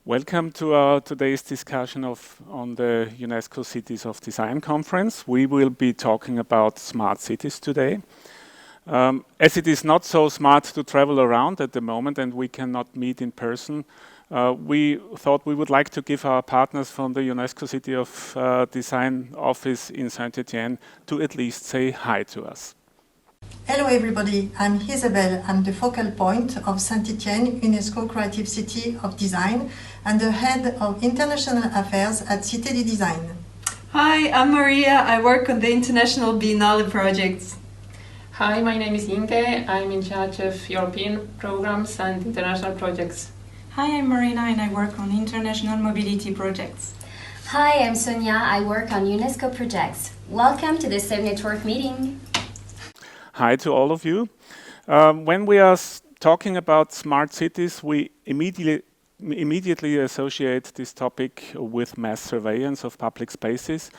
Welcome to today's discussion on the UNESCO Cities of Design conference. We will be talking about smart cities today. As it is not so smart to travel around at the moment and we cannot meet in person, we thought we would like to give our partners from the UNESCO City of Design office in Saint-Étienne to at least say hi to us. Hello everybody, I'm Sybille. I'm the focal point of Saint-Étienne UNESCO Creative City of Design and the head of international affairs at Cité du Design. Hi, I'm Maria. I work on the International Biennale projects. Hi, my name is Inge. I'm in charge of European programs and international projects. Hi, I'm Marina and I work on international mobility projects. Hi, I'm Sonia. I work on UNESCO projects. Welcome to the Subnetwork meeting. Hi to all of you. When we are talking about smart cities, we immediately associate this topic with mass surveillance of public spaces,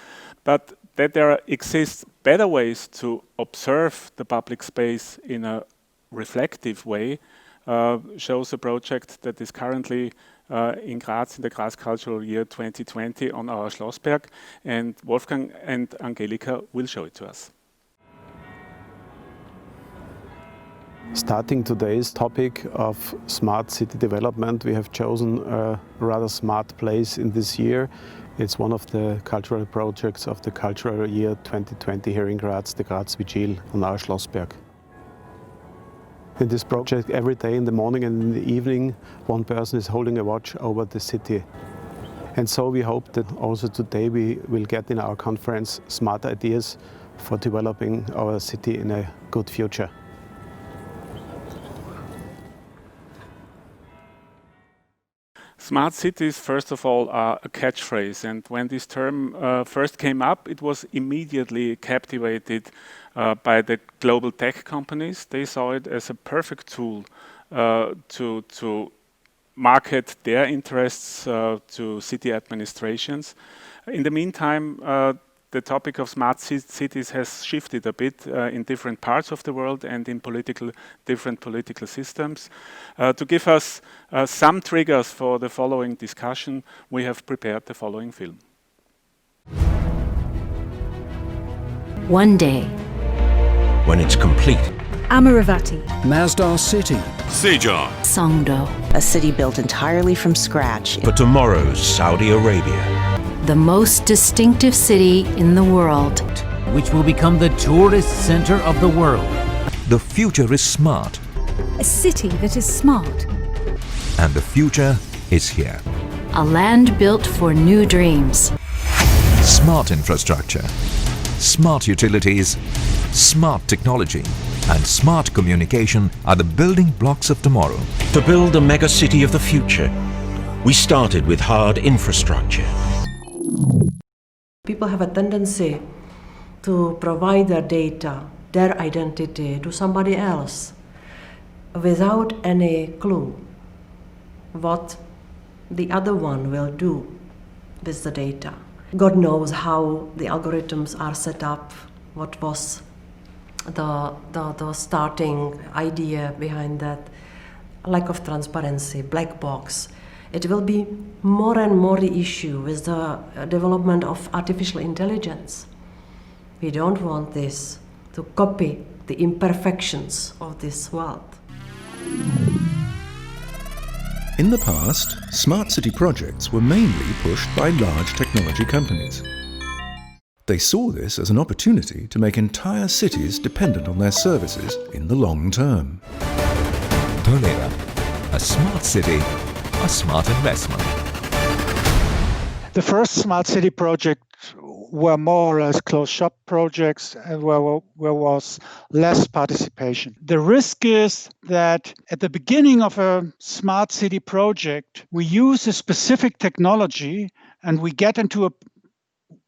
but that there exists better ways to observe the public space in a reflective way shows a project that is currently in Graz, in the Graz Cultural Year 2020 on our Schlossberg, and Wolfgang and Angelika will show it to us. Starting today's topic of smart city development, we have chosen a rather smart place in this year. It's one of the cultural projects of the Cultural Year 2020 here in Graz, the Graz Vigil on our Schlossberg. In this project, every day in the morning and in the evening, one person is holding a watch over the city. And so we hope that also today we will get in our conference smart ideas for developing our city in a good future. Smart cities, first of all, are a catchphrase, and when this term first came up, it was immediately captivated by the global tech companies. They saw it as a perfect tool to market their interests to city administrations. In the meantime, the topic of smart cities has shifted a bit in different parts of the world and in different political systems. To give us some triggers for the following discussion, we have prepared the following film. One day, when it's complete, Amaravati, Masdar City, Sejar, Songdo, a city built entirely from scratch for tomorrow's Saudi Arabia. The most distinctive city in the world, which will become the tourist center of the world. The future is smart. A city that is smart. And the future is here. A land built for new dreams. Smart infrastructure, smart utilities, smart technology, and smart communication are the building blocks of tomorrow. To build a mega city of the future, we started with hard infrastructure. People have a tendency to provide their data, their identity to somebody else without any clue what the other one will do with the data. God knows how the algorithms are set up, what was the starting idea behind that. Lack of transparency, black box. It will be more and more the issue with the development of artificial intelligence. We don't want this to copy the imperfections of this world. In the past, smart city projects were mainly pushed by large technology companies. They saw this as an opportunity to make entire cities dependent on their services in the long term. Tolera, a smart city, a smart investment. The first smart city projects were more or less closed shop projects and where was less participation. The risk is that at the beginning of a smart city project, we use a specific technology and we get into a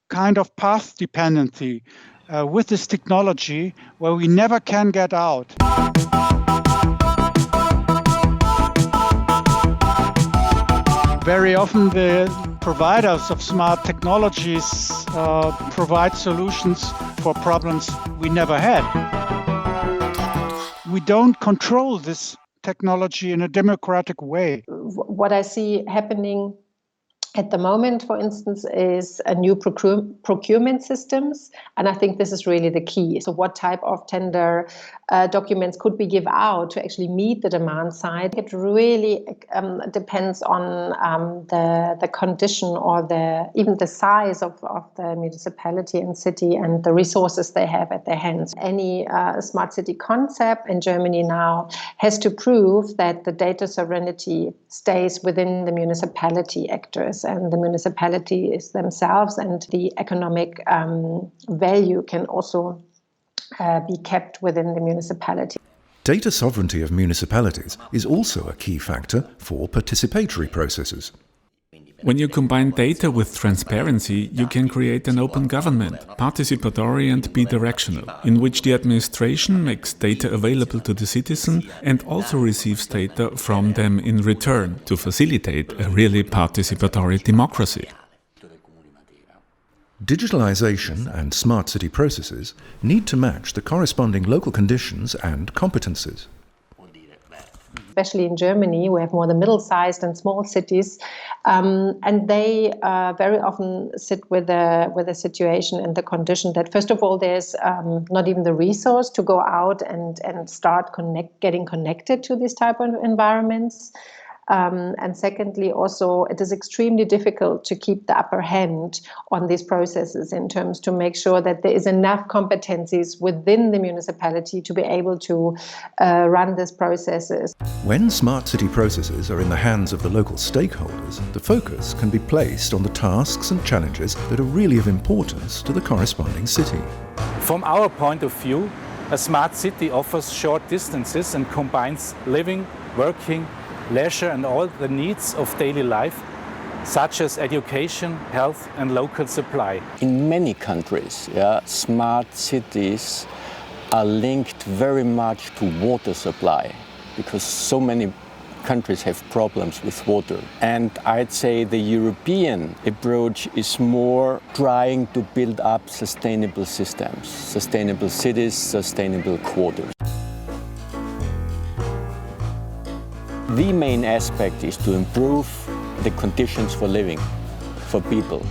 kind of path dependency with this technology where we never can get out. Very often the providers of smart technologies provide solutions for problems we never had. We don't control this technology in a democratic way. what I see happening at the moment, for instance, is a new procurement systems. And I think this is really the key. So what type of tender documents could we give out to actually meet the demand side? It really depends on the condition or even the size of the municipality and city and the resources they have at their hands. Any smart city concept in Germany now has to prove that the data sovereignty stays within the municipality actors and the municipalities themselves, and the economic value can also be kept within the municipality. Data sovereignty of municipalities is also a key factor for participatory processes. When you combine data with transparency, you can create an open government, participatory and bidirectional, in which the administration makes data available to the citizen and also receives data from them in return to facilitate a really participatory democracy. Digitalization and smart city processes need to match the corresponding local conditions and competences. Especially in Germany, we have more the middle-sized and small cities, and they very often sit with a situation and the condition that, first of all, there's not even the resource to go out and start getting connected to these type of environments. And secondly, also, it is extremely difficult to keep the upper hand on these processes in terms to make sure that there is enough competencies within the municipality to be able to run these processes. When smart city processes are in the hands of the local stakeholders, the focus can be placed on the tasks and challenges that are really of importance to the corresponding city. From our point of view, a smart city offers short distances and combines living, working, leisure and all the needs of daily life, such as education, health and local supply. In many countries, smart cities are linked very much to water supply because so many countries have problems with water. And I'd say the European approach is more trying to build up sustainable systems, sustainable cities, sustainable quarters. The main aspect is to improve the conditions for living for people.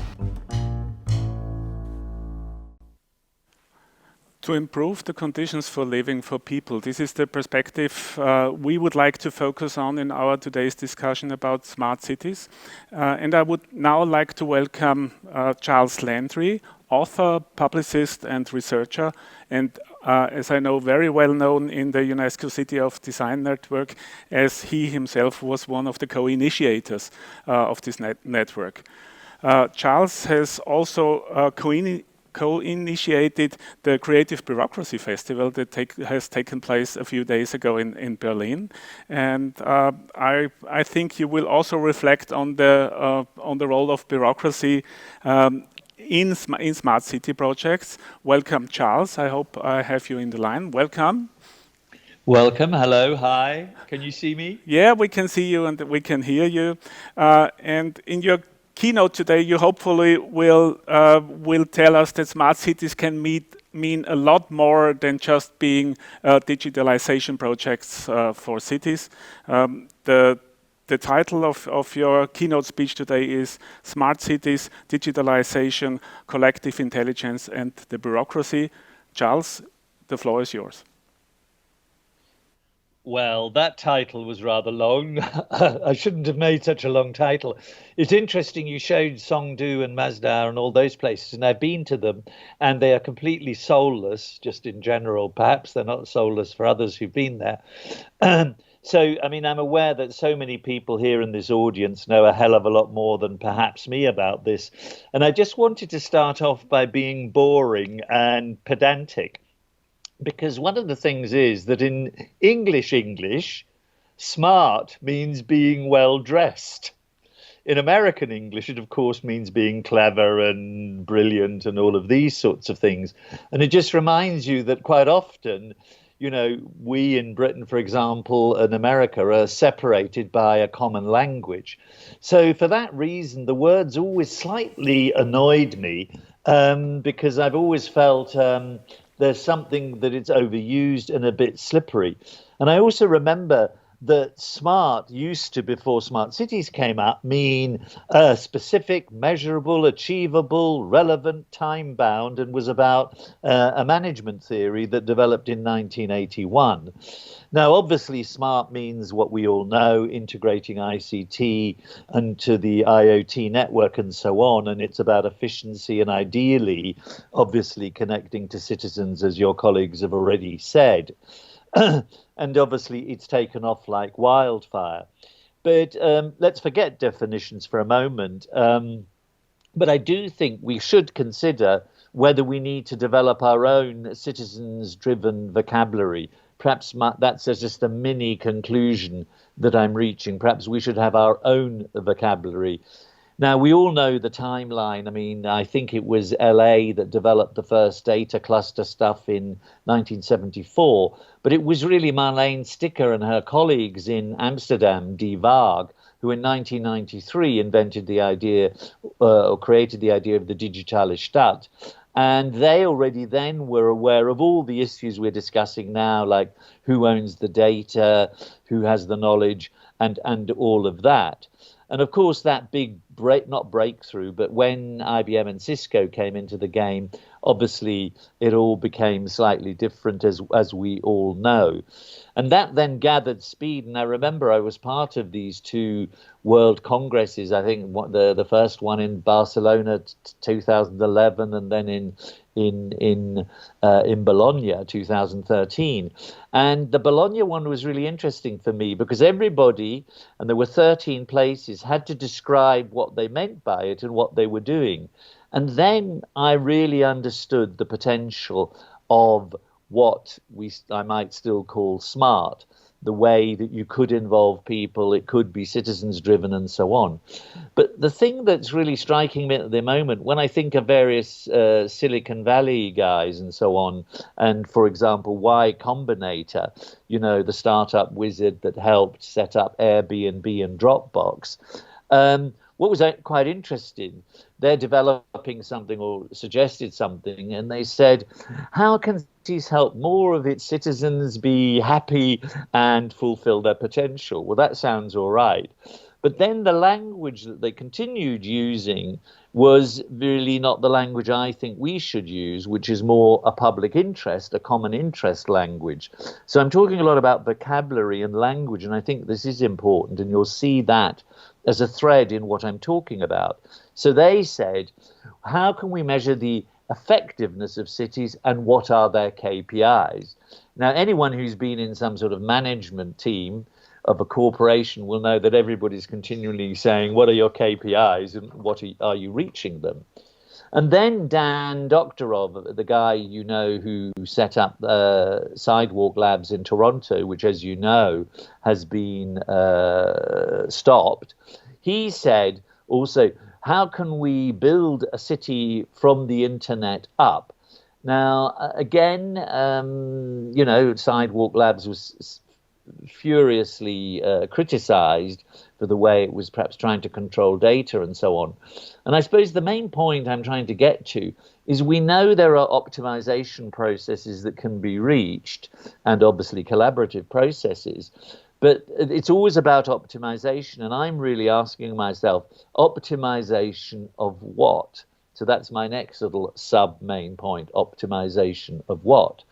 To improve the conditions for living for people. This is the perspective we would like to focus on in our today's discussion about smart cities. And I would now like to welcome Charles Landry, author, publicist and researcher, and as I know, very well known in the UNESCO City of Design network, as he himself was one of the co-initiators of this network. Charles has also co-initiated the Creative Bureaucracy Festival that has taken place a few days ago in Berlin, and I think you will also reflect on the role of bureaucracy in smart city projects. Welcome, Charles. I hope I have you in the line. Welcome. Welcome. Hello. Hi. Can you see me? Yeah, we can see you and we can hear you. And in your keynote today, you hopefully will tell us that smart cities can mean a lot more than just being digitalization projects for cities. The title of your keynote speech today is Smart Cities, Digitalization, Collective Intelligence and the Bureaucracy. Charles, the floor is yours. Well, that title was rather long. I shouldn't have made such a long title. It's interesting you showed Songdo and Masdar and all those places, and I've been to them, and they are completely soulless, just in general. Perhaps they're not soulless for others who've been there. So, I mean, I'm aware that so many people here in this audience know a hell of a lot more than perhaps me about this. And I just wanted to start off by being boring and pedantic, because one of the things is that in English, smart means being well dressed. In American English, it of course means being clever and brilliant and all of these sorts of things. And it just reminds you that quite often, you know, we in Britain, for example, and America are separated by a common language. So for that reason, the words always slightly annoyed me because I've always felt there's something that it's overused and a bit slippery. And I also remember that smart used to, before smart cities came up, mean specific, measurable, achievable, relevant, time-bound, and was about a management theory that developed in 1981. Now, obviously, smart means what we all know, integrating ICT into the IoT network and so on, and it's about efficiency and ideally, obviously, connecting to citizens, as your colleagues have already said. And obviously, it's taken off like wildfire. But let's forget definitions for a moment. But I do think we should consider whether we need to develop our own citizens-driven vocabulary. Perhaps that's just a mini conclusion that I'm reaching. Perhaps we should have our own vocabulary. Now, we all know the timeline. I mean, I think it was LA that developed the first data cluster stuff in 1974, but it was really Marlene Sticker and her colleagues in Amsterdam, Die Waag, who in 1993 invented the idea or created the idea of the digitale Stadt. And they already then were aware of all the issues we're discussing now, like who owns the data, who has the knowledge, and all of that. And of course, that big not breakthrough, but when IBM and Cisco came into the game, obviously it all became slightly different, as we all know. And that then gathered speed. And I remember I was part of these two world congresses. I think the first one in Barcelona, 2011, and then in Bologna, 2013. And the Bologna one was really interesting for me because everybody, and there were 13 places, had to describe what they meant by it and what they were doing. And then I really understood the potential of what I might still call smart, the way that you could involve people, it could be citizens driven and so on. But the thing that's really striking me at the moment, when I think of various Silicon Valley guys and so on, and for example, Y Combinator, you know, the startup wizard that helped set up Airbnb and Dropbox, what was quite interesting, they're developing something or suggested something, and they said, how can cities help more of its citizens be happy and fulfill their potential? Well, that sounds all right. But then the language that they continued using was really not the language I think we should use, which is more a public interest, a common interest language. So I'm talking a lot about vocabulary and language, and I think this is important, and you'll see that as a thread in what I'm talking about. So they said, how can we measure the effectiveness of cities and what are their KPIs? Now, anyone who's been in some sort of management team of a corporation will know that everybody's continually saying, what are your KPIs and what are you reaching them? And then Dan Doktorov, the guy you know who set up Sidewalk Labs in Toronto, which, as you know, has been stopped, he said also, how can we build a city from the internet up? Now, again, you know, Sidewalk Labs was furiously criticized for the way it was perhaps trying to control data and so on. And I suppose the main point I'm trying to get to is we know there are optimization processes that can be reached and obviously collaborative processes, but it's always about optimization. And I'm really asking myself, optimization of what? So that's my next little sub-main point, optimization of what?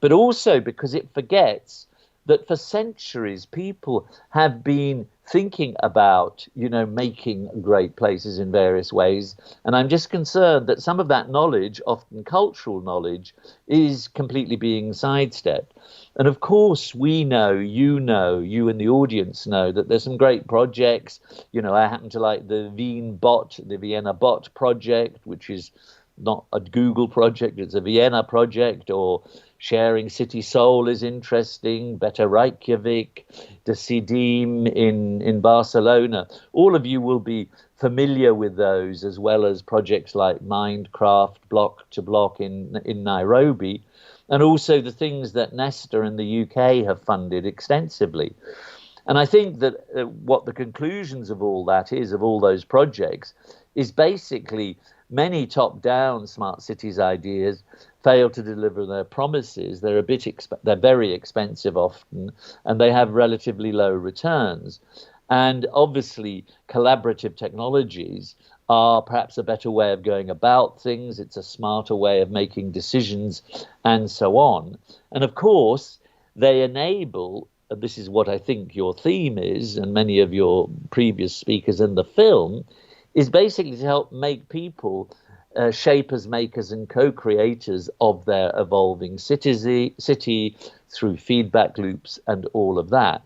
But also because it forgets that for centuries people have been thinking about, you know, making great places in various ways. And I'm just concerned that some of that knowledge, often cultural knowledge, is completely being sidestepped. And of course, we know, you and the audience know that there's some great projects. You know, I happen to like the Vienna Bot project, which is not a Google project, it's a Vienna project, or Sharing City Soul is interesting, Better Reykjavik, Decidim in Barcelona. All of you will be familiar with those, as well as projects like Mindcraft, Block to Block in Nairobi, and also the things that Nesta in the UK have funded extensively. And I think that what the conclusions of all that is, of all those projects, is basically many top-down smart cities ideas fail to deliver their promises. They're they're very expensive often, and they have relatively low returns. And obviously, collaborative technologies are perhaps a better way of going about things. It's a smarter way of making decisions and so on. And of course, they enable, this is what I think your theme is, and many of your previous speakers in the film, is basically to help make people shapers, makers, and co-creators of their evolving city through feedback loops and all of that.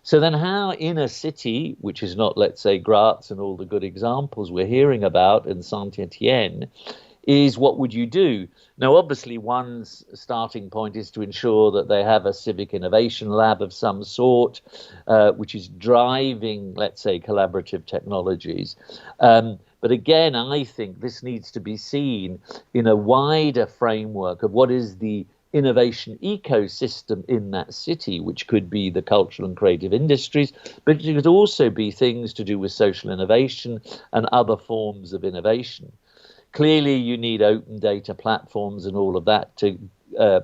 So then how in a city, which is not, let's say, Graz and all the good examples we're hearing about in Saint-Étienne, is what would you do? Now, obviously, one starting point is to ensure that they have a civic innovation lab of some sort, which is driving, let's say, collaborative technologies. But again, I think this needs to be seen in a wider framework of what is the innovation ecosystem in that city, which could be the cultural and creative industries, but it could also be things to do with social innovation and other forms of innovation. Clearly, you need open data platforms and all of that to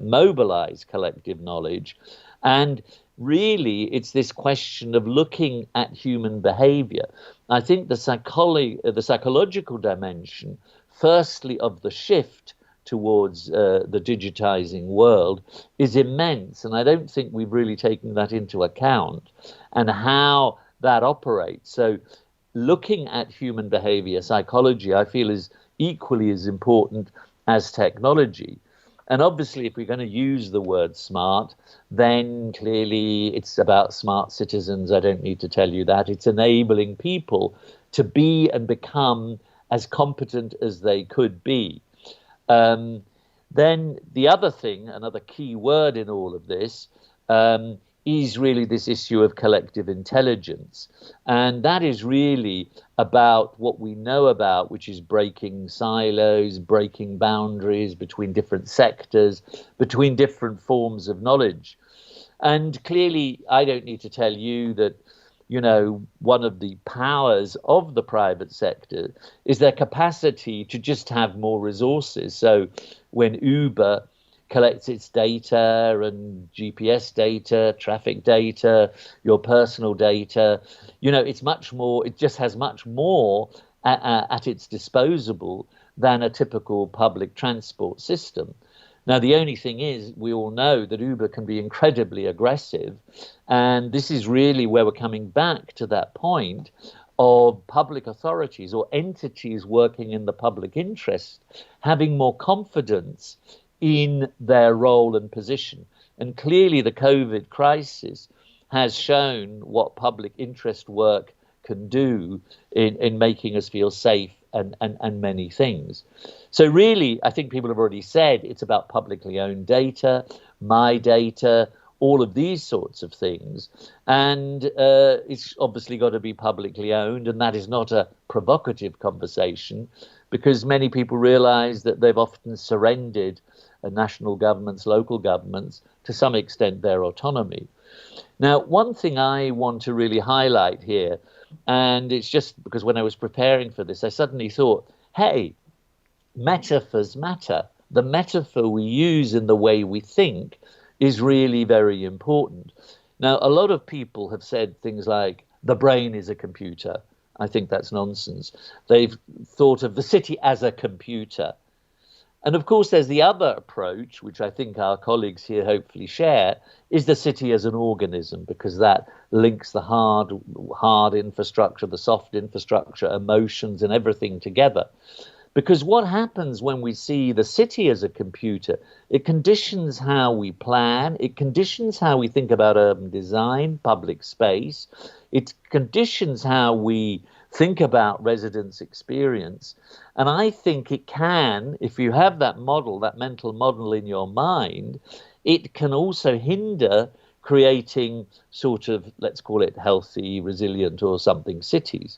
mobilize collective knowledge. And really, it's this question of looking at human behavior. I think the psychological dimension, firstly, of the shift towards the digitizing world is immense. And I don't think we've really taken that into account and how that operates. So looking at human behavior psychology, I feel, is equally as important as technology. And obviously, if we're going to use the word smart, then clearly it's about smart citizens. I don't need to tell you that. It's enabling people to be and become as competent as they could be. Then the other thing, another key word in all of this, is really this issue of collective intelligence. And that is really about what we know about, which is breaking silos, breaking boundaries between different sectors, between different forms of knowledge. And clearly, I don't need to tell you that, you know, one of the powers of the private sector is their capacity to just have more resources. So when Uber collects its data and GPS data, traffic data, your personal data, you know, it's much more, it just has much more at its disposal than a typical public transport system. Now, the only thing is, we all know that Uber can be incredibly aggressive. And this is really where we're coming back to that point of public authorities or entities working in the public interest having more confidence in their role and position. And clearly the COVID crisis has shown what public interest work can do in making us feel safe and many things. So really, I think people have already said it's about publicly owned data, my data, all of these sorts of things. And it's obviously got to be publicly owned, and that is not a provocative conversation, because many people realize that they've often surrendered national governments, local governments, to some extent their autonomy. Now, one thing I want to really highlight here, and it's just because when I was preparing for this, I suddenly thought, hey, metaphors matter. The metaphor we use in the way we think is really very important. Now, a lot of people have said things like, the brain is a computer. I think that's nonsense. They've thought of the city as a computer. And of course, there's the other approach, which I think our colleagues here hopefully share, is the city as an organism, because that links the hard infrastructure, the soft infrastructure, emotions and everything together. Because what happens when we see the city as a computer, it conditions how we plan, it conditions how we think about urban design, public space, it conditions how we think about residents' experience. And I think it can, if you have that model, that mental model in your mind, it can also hinder creating sort of, let's call it healthy, resilient or something cities.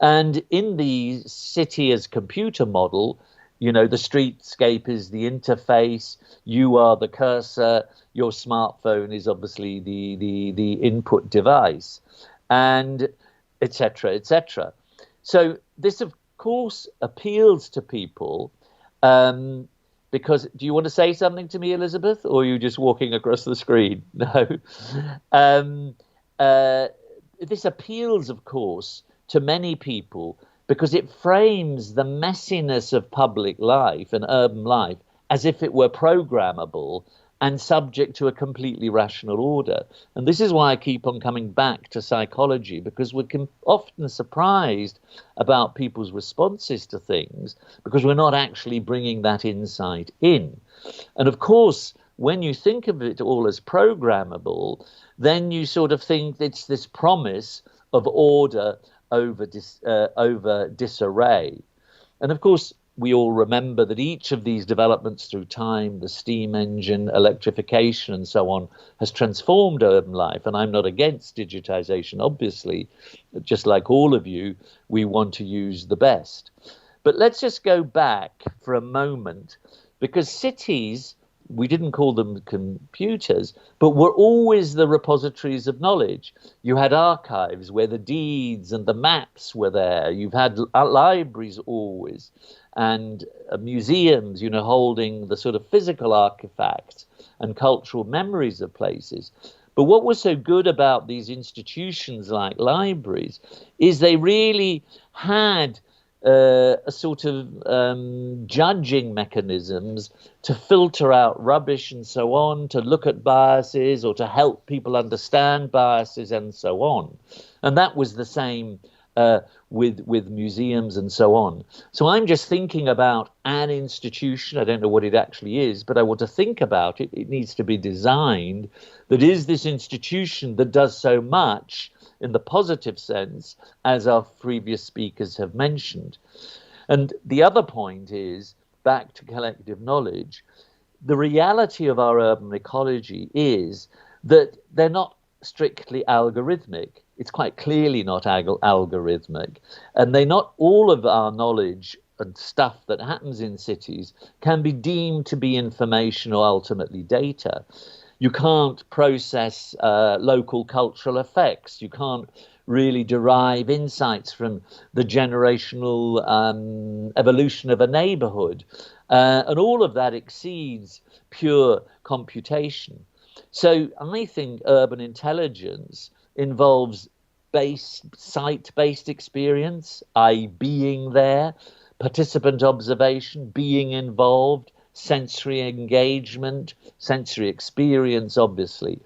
And in the city as computer model, you know, the streetscape is the interface, you are the cursor, your smartphone is obviously the input device, and etc., etc. So this, of course, appeals to people because, do you want to say something to me, Elizabeth, or are you just walking across the screen? No. This appeals, of course, to many people because it frames the messiness of public life and urban life as if it were programmable and subject to a completely rational order. And this is why I keep on coming back to psychology, because we're often surprised about people's responses to things because we're not actually bringing that insight in. And of course, when you think of it all as programmable, then you sort of think it's this promise of order over disarray. And of course, we all remember that each of these developments through time, the steam engine, electrification, and so on, has transformed urban life. And I'm not against digitization, obviously. Just like all of you, we want to use the best. But let's just go back for a moment, because cities, we didn't call them computers, but were always the repositories of knowledge. You had archives where the deeds and the maps were there. You've had libraries always, and museums, you know, holding the sort of physical artifacts and cultural memories of places. But what was so good about these institutions like libraries is they really had a sort of judging mechanisms to filter out rubbish and so on, to look at biases or to help people understand biases and so on. And that was the same with museums and so on. So I'm just thinking about an institution. I don't know what it actually is, but I want to think about it. It needs to be designed that is this institution that does so much in the positive sense, as our previous speakers have mentioned. And the other point is, back to collective knowledge, the reality of our urban ecology is that they're not strictly algorithmic. It's quite clearly not algorithmic. And not all of our knowledge and stuff that happens in cities can be deemed to be information or ultimately data. You can't process local cultural effects. You can't really derive insights from the generational evolution of a neighborhood. And all of that exceeds pure computation. So I think urban intelligence involves site-based experience, i.e. being there, participant observation, being involved, sensory engagement, sensory experience, obviously.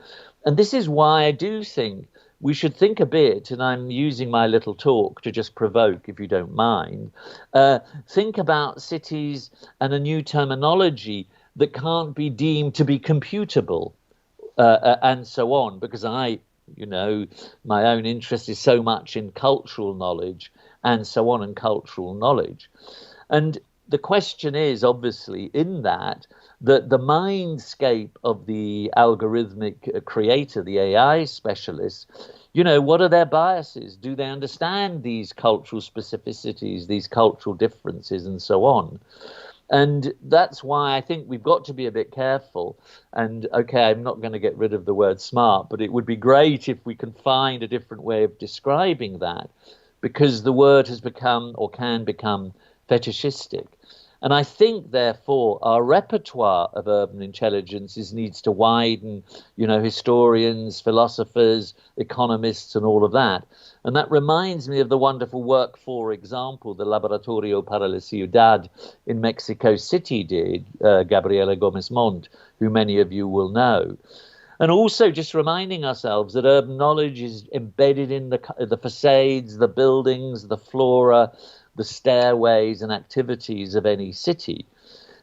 And this is why I do think we should think a bit, and I'm using my little talk to just provoke, if you don't mind, think about cities and a new terminology that can't be deemed to be computable, and so on, because my own interest is so much in cultural knowledge and so on, and cultural knowledge. And the question is, obviously, in that the mindscape of the algorithmic creator, the AI specialist, what are their biases? Do they understand these cultural specificities, these cultural differences, and so on? And that's why I think we've got to be a bit careful. And, okay, I'm not going to get rid of the word smart, but it would be great if we can find a different way of describing that, because the word has become, or can become, fetishistic. And I think, therefore, our repertoire of urban intelligences needs to widen, historians, philosophers, economists, and all of that. And that reminds me of the wonderful work, for example, the Laboratorio para la Ciudad in Mexico City did, Gabriela Gomez Montt, who many of you will know. And also just reminding ourselves that urban knowledge is embedded in the facades, the buildings, the flora, the stairways and activities of any city.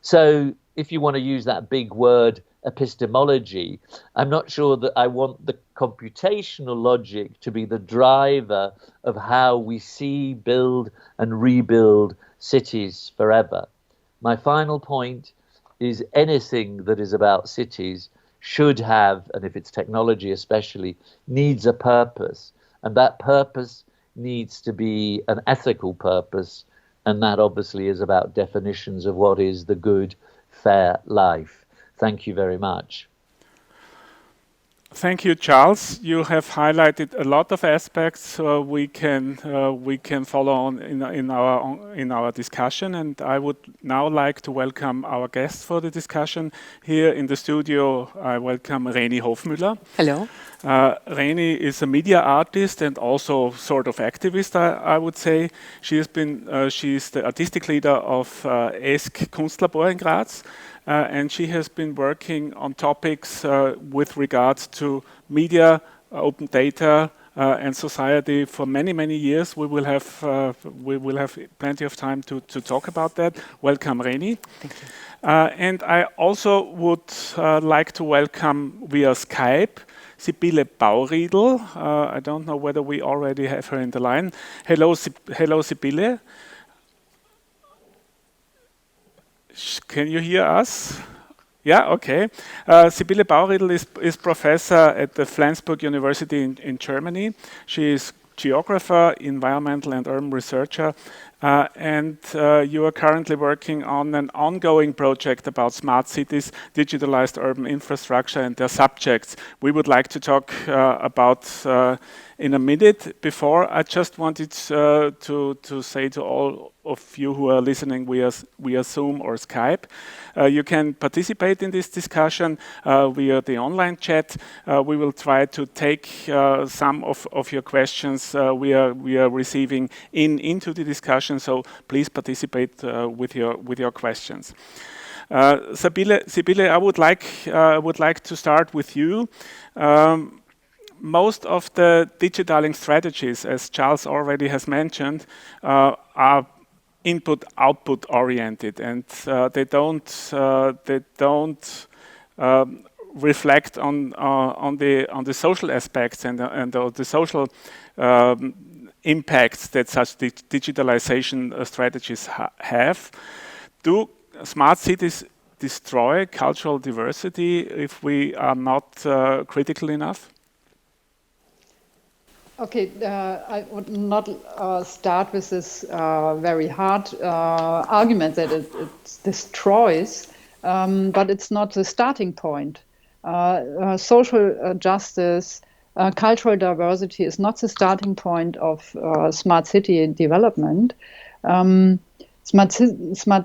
So if you want to use that big word epistemology, I'm not sure that I want the computational logic to be the driver of how we see, build and rebuild cities forever. My final point is anything that is about cities should have, and if it's technology especially, needs a purpose. And that purpose needs to be an ethical purpose, and that obviously is about definitions of what is the good, fair life. Thank you very much. Thank you, Charles. You have highlighted a lot of aspects we can follow on in our discussion, and I would now like to welcome our guests for the discussion. Here in the studio, I welcome Reni Hofmüller. Hello. Reni is a media artist and also sort of activist, I would say. She's the artistic leader of ESC Kunstlabor in Graz. And she has been working on topics with regards to media, open data, and society for many, many years. We will have plenty of time to talk about that. Welcome, Reni. Thank you. And I also would like to welcome via Skype Sybille Bauriedl. I don't know whether we already have her in the line. Hello, Sybille. Can you hear us? Yeah, okay. Sybille Bauriedl is professor at the Flensburg University in Germany. She is geographer, environmental and urban researcher, and you are currently working on an ongoing project about smart cities, digitalized urban infrastructure and their subjects. We would like to talk about in a minute. Before, I just wanted to say to all of you who are listening via Zoom or Skype, you can participate in this discussion via the online chat. We will try to take some of your questions we are receiving into the discussion. So please participate with your questions. Sybille, I would like to start with you. Most of the digitaling strategies, as Charles already has mentioned, are input-output oriented, and they don't reflect on the social aspects and the social impacts that such digitalization strategies have. Do smart cities destroy cultural diversity if we are not critical enough? Okay, I would not start with this very hard argument that it destroys, but it's not the starting point. Social justice, cultural diversity is not the starting point of smart city development. Smart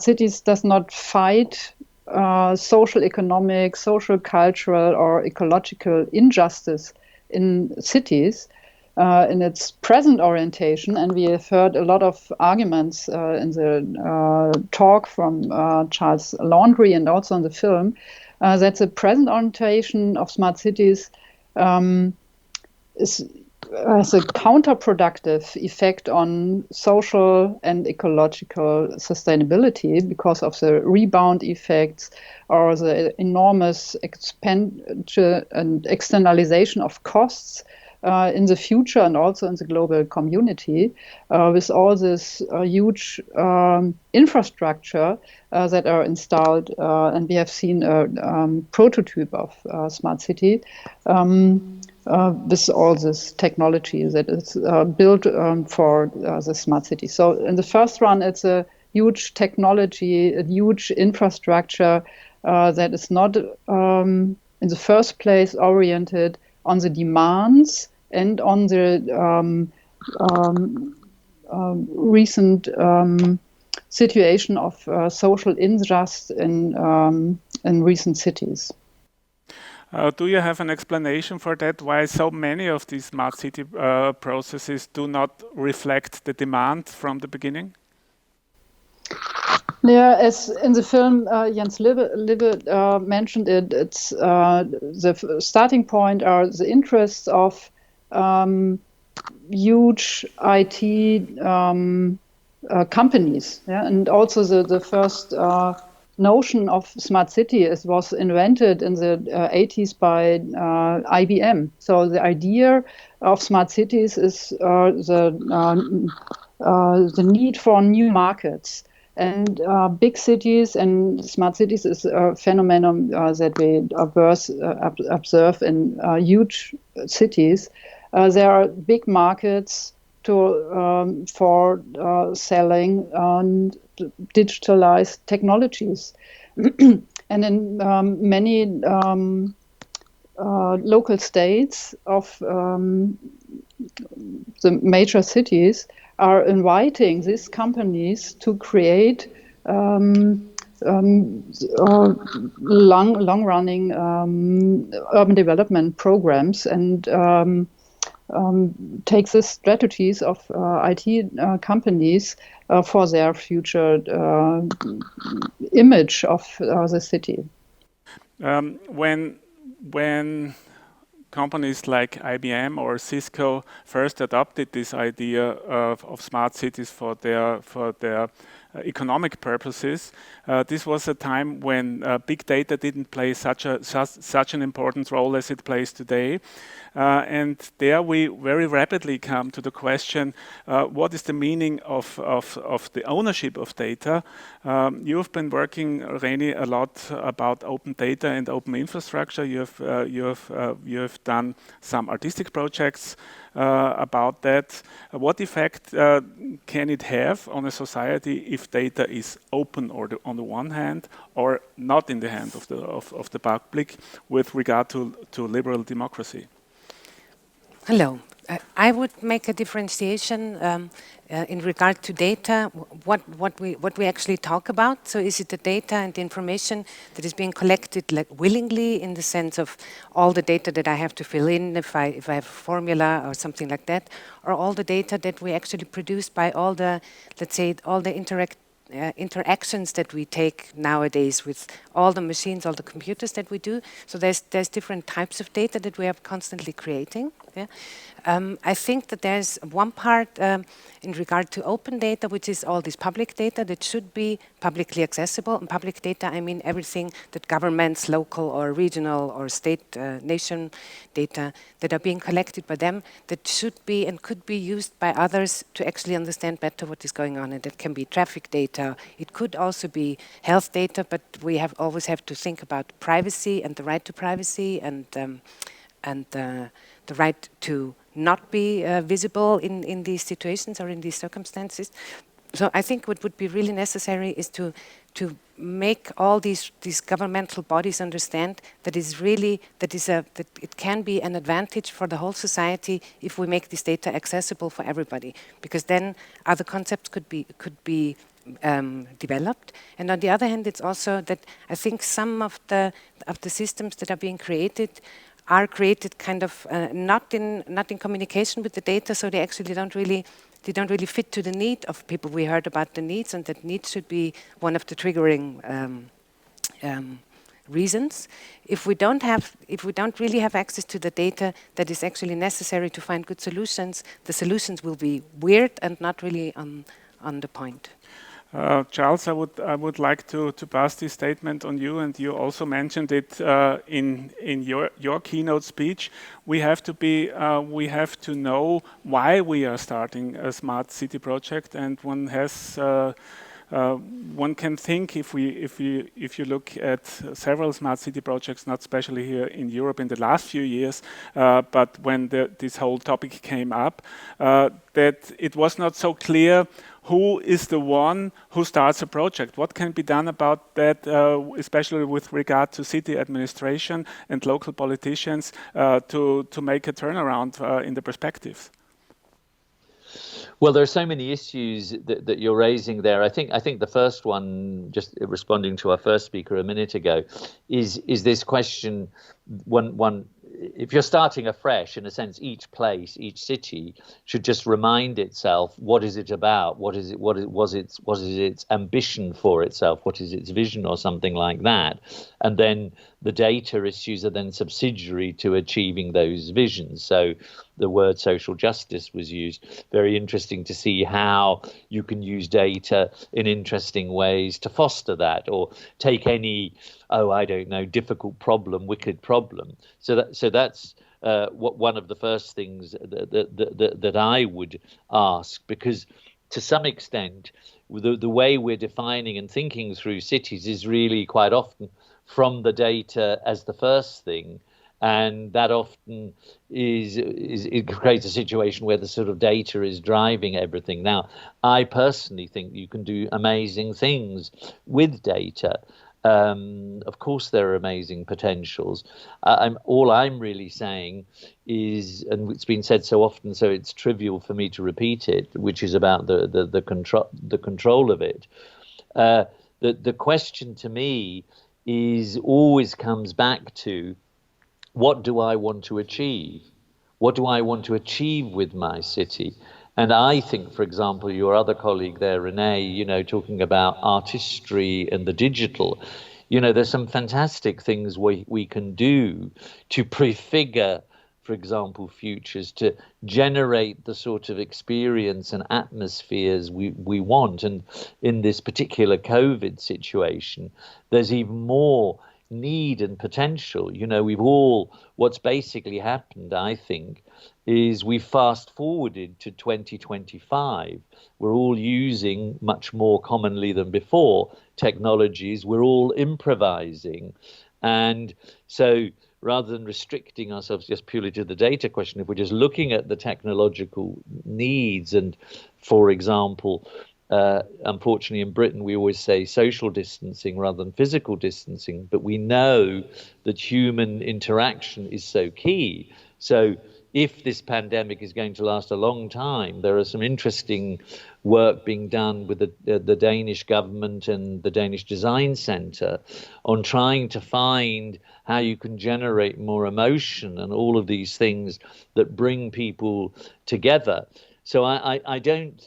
cities does not fight social, economic, social, cultural, or ecological injustice in cities. In its present orientation, and we have heard a lot of arguments in the talk from Charles Landry and also in the film, that the present orientation of smart cities has a counterproductive effect on social and ecological sustainability because of the rebound effects or the enormous expenditure and externalization of costs in the future and also in the global community, with all this huge infrastructure that are installed, and we have seen a prototype of smart city with all this technology that is built for the smart city. So in the first run, it's a huge technology, a huge infrastructure that is not in the first place oriented on the demands and on the recent situation of social injustice in recent cities. Do you have an explanation for that? Why so many of these smart city processes do not reflect the demand from the beginning? Yeah, as in the film, Jens Libbe mentioned it. It's the starting point are the interests of huge IT companies, yeah? And also the first notion of smart city was invented in the 80s by IBM. So the idea of smart cities is the need for new markets. And big cities and smart cities is a phenomenon that we observe in huge cities. There are big markets for selling digitalized technologies. And in many local states of the major cities are inviting these companies to create long-running urban development programs and take the strategies of IT companies for their future image of the city. When companies like IBM or Cisco first adopted this idea of smart cities for their economic purposes, this was a time when big data didn't play such an important role as it plays today. And there we very rapidly come to the question, what is the meaning of the ownership of data? You've been working, Reni, a lot about open data and open infrastructure. You have done some artistic projects about that. What effect can it have on a society if data is open on the one hand, or not in the hand of the public with regard to liberal democracy? Hello. I would make a differentiation in regard to data, what we actually talk about. So is it the data and the information that is being collected willingly, in the sense of all the data that I have to fill in if I have a formula or something like that, or all the data that we actually produce by all the, let's say, all the interactions that we take nowadays with all the machines, all the computers that we do. So there's different types of data that we are constantly creating. Yeah. I think that there's one part in regard to open data, which is all this public data that should be publicly accessible. And public data, I mean everything that governments, local or regional or state, nation data that are being collected by them, that should be and could be used by others to actually understand better what is going on. And that can be traffic data. It could also be health data, but we always have to think about privacy and the right to privacy and the right to not be visible in these situations or in these circumstances. So I think what would be really necessary is to make all these governmental bodies understand that that it can be an advantage for the whole society if we make this data accessible for everybody, because then other concepts could be developed. And on the other hand, it's also that I think some of the systems that are being created are created kind of not in communication with the data, so they actually don't really fit to the need of people. We heard about the needs, and that needs should be one of the triggering reasons. If we don't really have access to the data that is actually necessary to find good solutions, the solutions will be weird and not really on the point. Charles, I would like to pass this statement on you, and you also mentioned it in your keynote speech. We have to know why we are starting a smart city project, and one can think, if you look at several smart city projects, not especially here in Europe in the last few years, but when this whole topic came up, that it was not so clear who is the one who starts a project. What can be done about that, especially with regard to city administration and local politicians, to make a turnaround in the perspectives? Well, there are so many issues that you're raising there. I think the first one, just responding to our first speaker a minute ago, is this question. One, if you're starting afresh, in a sense, each place, each city should just remind itself, what is it about? What is its ambition for itself? What is its vision, or something like that? And then the data issues are then subsidiary to achieving those visions. So the word social justice was used. Very interesting to see how you can use data in interesting ways to foster that, or take any, difficult problem, wicked problem. So that's one of the first things that I would ask, because to some extent, the way we're defining and thinking through cities is really quite often from the data as the first thing. And that often it creates a situation where the sort of data is driving everything. Now, I personally think you can do amazing things with data. Of course, there are amazing potentials. All I'm really saying is, and it's been said so often, so it's trivial for me to repeat it, which is about the control of it. The question to me is always comes back to, what do I want to achieve? What do I want to achieve with my city? And I think, for example, your other colleague there, Reni, talking about artistry and the digital, there's some fantastic things we can do to prefigure, for example, futures, to generate the sort of experience and atmospheres we want. And in this particular COVID situation, there's even more need and potential. What's basically happened, I think, is we fast forwarded to 2025. We're all using, much more commonly than before, technologies. We're all improvising. And so rather than restricting ourselves just purely to the data question, if we're just looking at the technological needs and, for example, unfortunately in Britain we always say social distancing rather than physical distancing, but we know that human interaction is so key. So if this pandemic is going to last a long time, there are some interesting work being done with the Danish government and the Danish Design Centre on trying to find how you can generate more emotion and all of these things that bring people together. So I don't...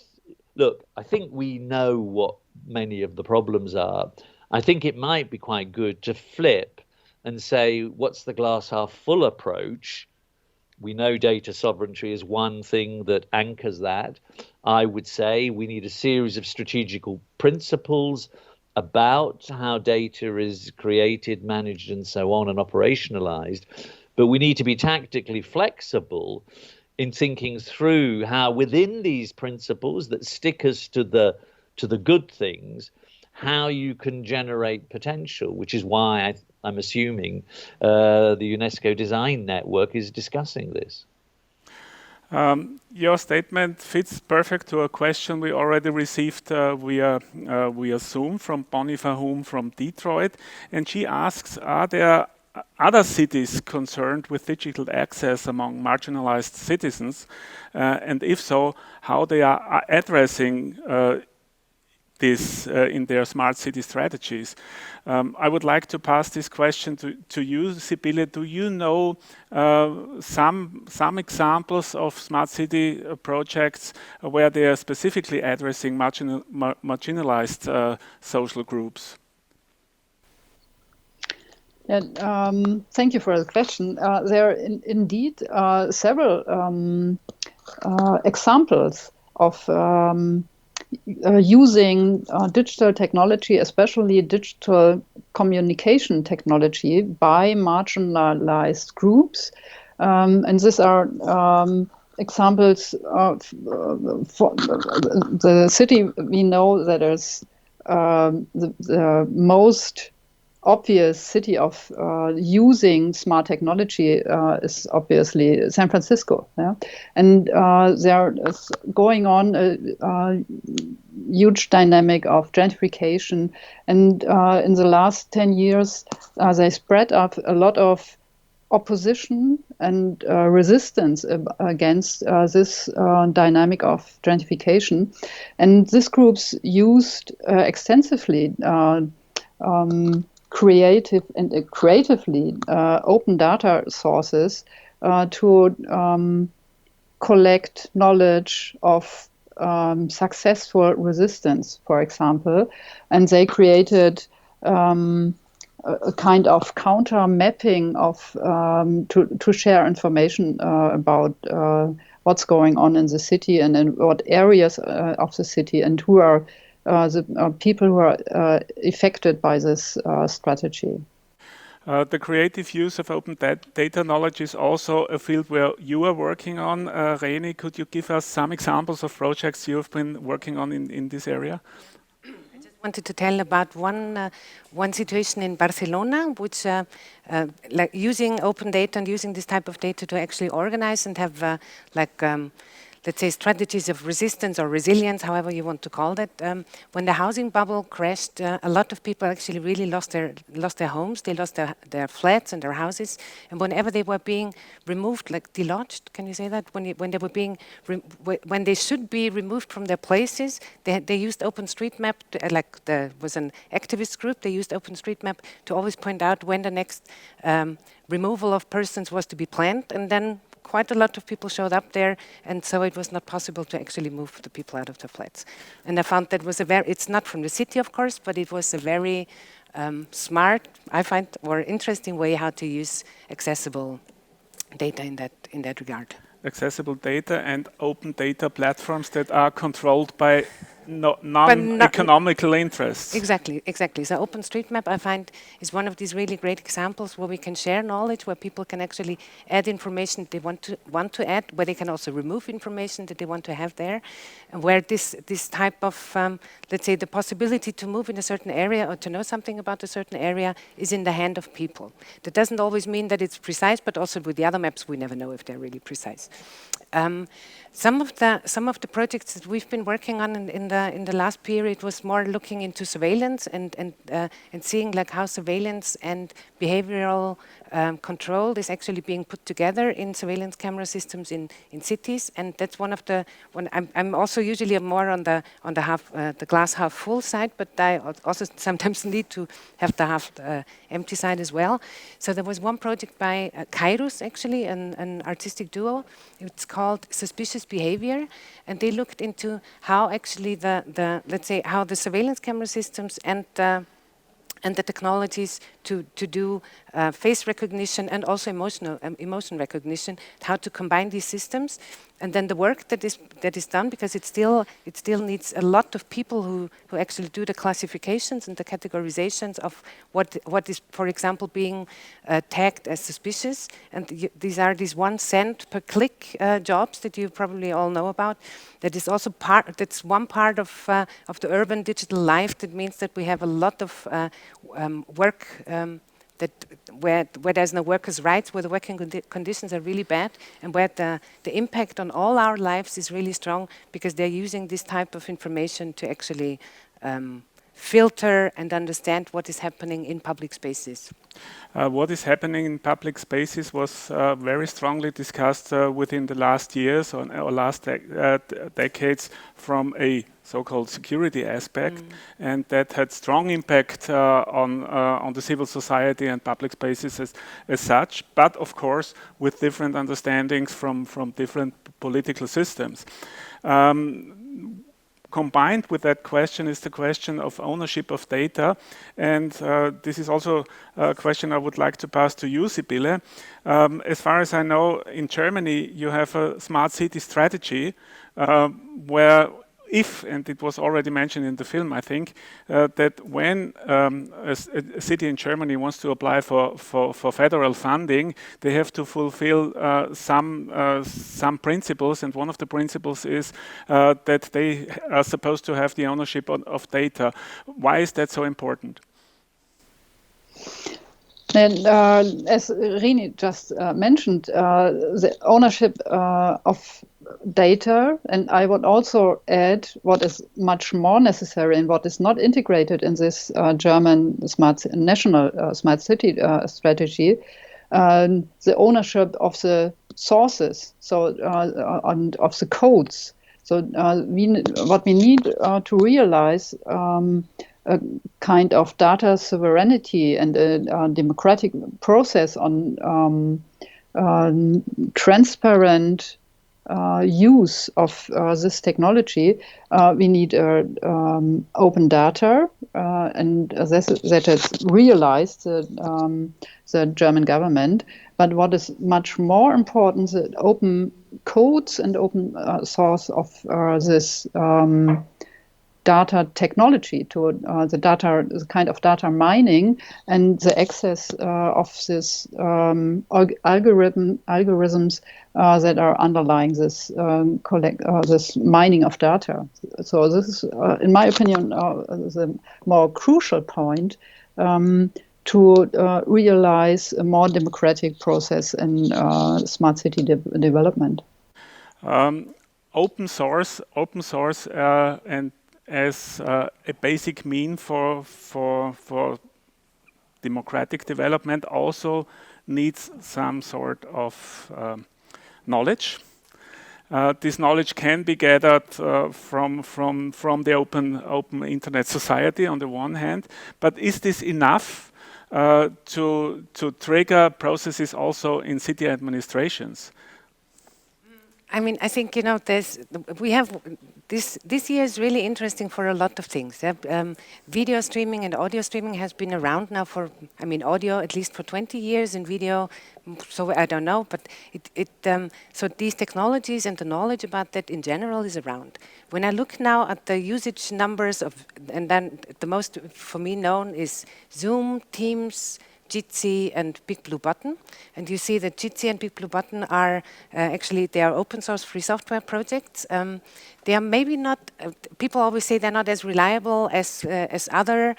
Look, I think we know what many of the problems are. I think it might be quite good to flip and say, what's the glass half full approach? We know data sovereignty is one thing that anchors that. I would say we need a series of strategical principles about how data is created, managed, and so on, and operationalized. But we need to be tactically flexible in thinking through how within these principles that stick us to the good things, how you can generate potential, which is why I'm assuming the UNESCO Design Network is discussing this. Your statement fits perfect to a question we already received via Zoom from Bonnie Verhoom from Detroit. And she asks, are there other cities concerned with digital access among marginalized citizens? And if so, how they are addressing this in their smart city strategies. I would like to pass this question to you, Sybille. Do you know some examples of smart city projects where they are specifically addressing marginalized social groups? Yeah, thank you for the question. There are indeed several examples of using digital technology, especially digital communication technology, by marginalized groups. And these are examples of the city we know that is the most obvious city of using smart technology is obviously San Francisco. Yeah? And there is going on a huge dynamic of gentrification. And in the last 10 years, they spread up a lot of opposition and resistance against this dynamic of gentrification. And these groups used extensively creatively open data sources to collect knowledge of successful resistance, for example, and they created a kind of counter mapping of to share information about what's going on in the city and in what areas of the city and who are the people who are affected by this strategy. The creative use of open data knowledge is also a field where you are working on. Reni, could you give us some examples of projects you have been working on in this area? I just wanted to tell about one situation in Barcelona, which like using open data and using this type of data to actually organize and have let's say, strategies of resistance or resilience, however you want to call that. When the housing bubble crashed, a lot of people actually really lost their homes, they lost their flats and their houses, and whenever they were being removed, like delodged, can you say that? When they were being, when they should be removed from their places, they used OpenStreetMap, there was an activist group, they used OpenStreetMap to always point out when the next removal of persons was to be planned, and then quite a lot of people showed up there, and so it was not possible to actually move the people out of the flats. And I found that was it's not from the city, of course, but it was a very smart, I find, or interesting way how to use accessible data in that regard. Accessible data and open data platforms that are controlled by non-economical interests. Exactly. So OpenStreetMap, I find, is one of these really great examples where we can share knowledge, where people can actually add information they want to add, where they can also remove information that they want to have there, and where this type of, let's say, the possibility to move in a certain area or to know something about a certain area is in the hand of people. That doesn't always mean that it's precise, but also with the other maps, we never know if they're really precise. Some of the projects that we've been working on in the last period was more looking into surveillance and seeing like how surveillance and behavioral control is actually being put together in surveillance camera systems in cities, and that's one of the. I'm also usually more on the glass half full side, but I also sometimes need to have the half empty side as well. So there was one project by Kairos, actually, an artistic duo. It's called Suspicious Behavior, and they looked into how actually let's say how the surveillance camera systems and the technologies to do face recognition and also emotion recognition, how to combine these systems, and then the work that is done, because it still needs a lot of people who actually do the classifications and the categorizations of what is, for example, being tagged as suspicious, and these are these 1 cent per click jobs that you probably all know about. That is also that's one part of the urban digital life. That means that we have a lot of work where there's no workers' rights, where the working conditions are really bad, and where the impact on all our lives is really strong, because they're using this type of information to actually filter and understand what is happening in public spaces. What is happening in public spaces was very strongly discussed within the last years or last decades from a so-called security aspect, and that had strong impact on the civil society and public spaces as such, but of course with different understandings from different political systems. Combined with that question is the question of ownership of data, and this is also a question I would like to pass to you, Sybille. As far as I know, in Germany you have a smart city strategy where and it was already mentioned in the film, I think, that when a city in Germany wants to apply for federal funding, they have to fulfill some principles, and one of the principles is that they are supposed to have the ownership of data. Why is that so important? And as Reni just mentioned, the ownership of data, and I would also add what is much more necessary and what is not integrated in this German national smart city strategy, the ownership of the sources, and of the codes. So what we need to realize a kind of data sovereignty and a democratic process on transparent use of this technology. We need open data, and that has realized the German government. But what is much more important, the open codes and open source of this data technology to the kind of data mining and the access of this algorithms that are underlying this this mining of data. So this is, in my opinion, the more crucial point to realize a more democratic process in smart city development. open source, and as a basic mean for democratic development also needs some sort of knowledge. This knowledge can be gathered from the open internet society on the one hand, but is this enough to trigger processes also in city administrations? I mean, I think, you know, this year is really interesting for a lot of things. Video streaming and audio streaming has been around now for, I mean, audio at least for 20 years, and video, so I don't know, but so these technologies and the knowledge about that in general is around. When I look now at the usage numbers of, and then the most for me known is Zoom, Teams, Jitsi and Big Blue Button, and you see that Jitsi and Big Blue Button are actually, they are open source free software projects. They are maybe not, people always say they're not as reliable as other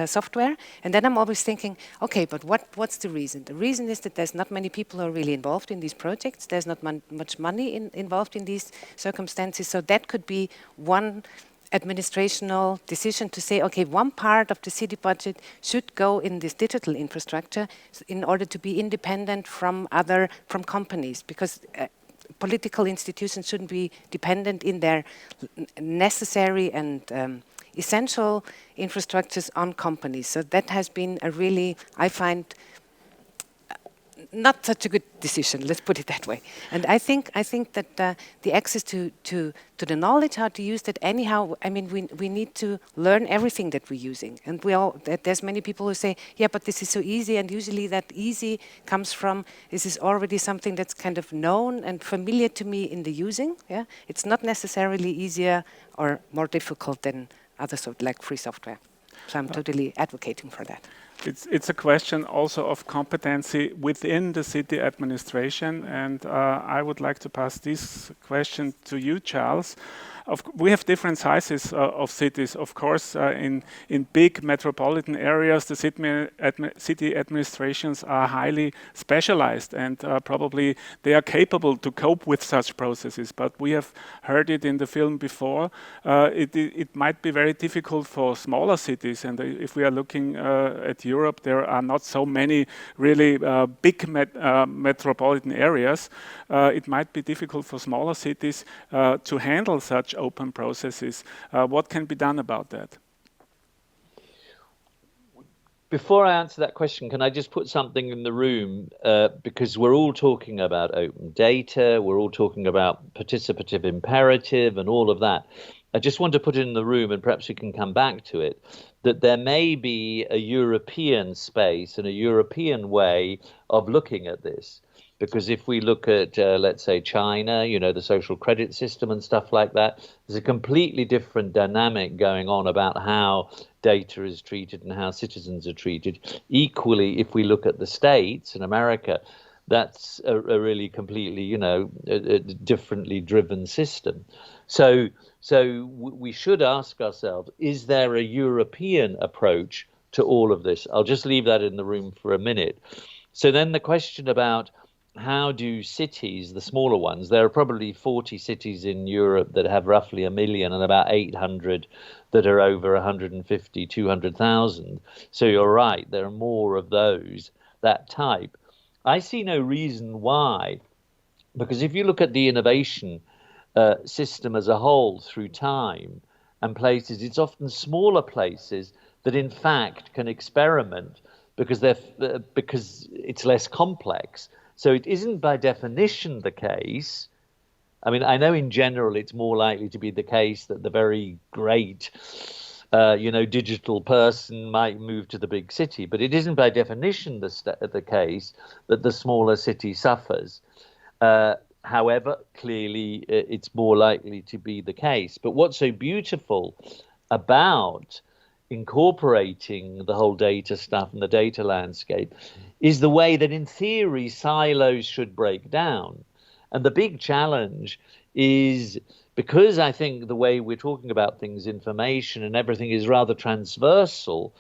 software, and then I'm always thinking, okay, but what's the reason? The reason is that there's not many people who are really involved in these projects. There's not much money involved in these circumstances, so that could be one administrational decision to say, okay, one part of the city budget should go in this digital infrastructure in order to be independent from companies, because political institutions shouldn't be dependent in their necessary and essential infrastructures on companies. So that has been a really, I find, not such a good decision, let's put it that way. And I think that the access to the knowledge how to use that anyhow, I mean, we need to learn everything that we're using. And there's many people who say, yeah, but this is so easy, and usually that easy comes from, this is already something that's kind of known and familiar to me in the using. Yeah, it's not necessarily easier or more difficult than other like free software. So I'm totally advocating for that. It's a question also of competency within the city administration, and I would like to pass this question to you, Charles. We have different sizes of cities. Of course, in big metropolitan areas, the city administrations are highly specialized, and probably they are capable to cope with such processes. But we have heard it in the film before. It might be very difficult for smaller cities, and if we are looking at Europe, there are not so many really big metropolitan areas. It might be difficult for smaller cities to handle such open processes. What can be done about that? Before I answer that question, can I just put something in the room? Because we're all talking about open data, we're all talking about participative imperative and all of that. I just want to put it in the room, and perhaps we can come back to it, that there may be a European space and a European way of looking at this. Because if we look at, let's say, China, you know, the social credit system and stuff like that, there's a completely different dynamic going on about how data is treated and how citizens are treated. Equally, if we look at the States and America, that's a really completely, you know, a differently driven system. So we should ask ourselves, is there a European approach to all of this? I'll just leave that in the room for a minute. So then the question about how do cities, the smaller ones, there are probably 40 cities in Europe that have roughly 1 million and about 800 that are over 150, 200,000. So you're right, there are more of those, that type. I see no reason why, because if you look at the innovation system as a whole through time and places, it's often smaller places that in fact can experiment because it's less complex. So it isn't by definition the case. I mean, I know in general it's more likely to be the case that the very great, digital person might move to the big city, but it isn't by definition the case that the smaller city suffers. However, clearly it's more likely to be the case. But what's so beautiful about incorporating the whole data stuff and the data landscape is the way that in theory silos should break down. And the big challenge is, because I think the way we're talking about things, information and everything, is rather transversal,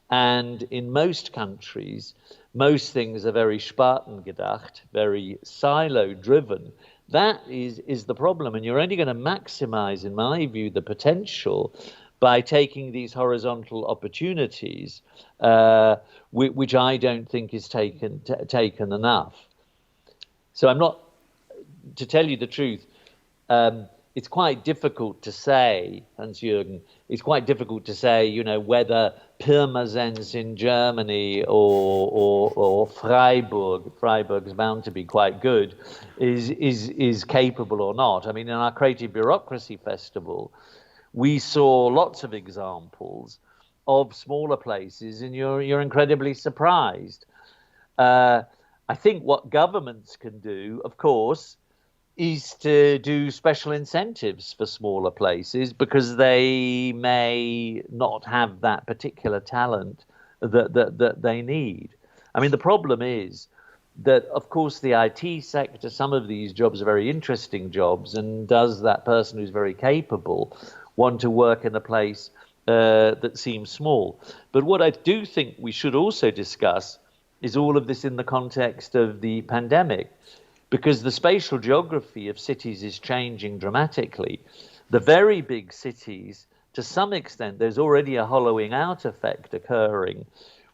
and in most countries most things are very Spartengedacht, very silo driven, That is the problem, and you're only going to maximize, in my view, the potential by taking these horizontal opportunities, which I don't think is taken enough. So I'm not, to tell you the truth, it's quite difficult to say, Hans-Jürgen, it's quite difficult to say, you know, whether Pirmasens in Germany or Freiburg is bound to be quite good, is capable or not. I mean, in our Creative Bureaucracy Festival, we saw lots of examples of smaller places, and you're incredibly surprised. I think what governments can do, of course, is to do special incentives for smaller places because they may not have that particular talent that they need. I mean, the problem is that, of course, the IT sector, some of these jobs are very interesting jobs, and does that person who's very capable want to work in a place that seems small? But what I do think we should also discuss is all of this in the context of the pandemic, because the spatial geography of cities is changing dramatically. The very big cities, to some extent, there's already a hollowing out effect occurring,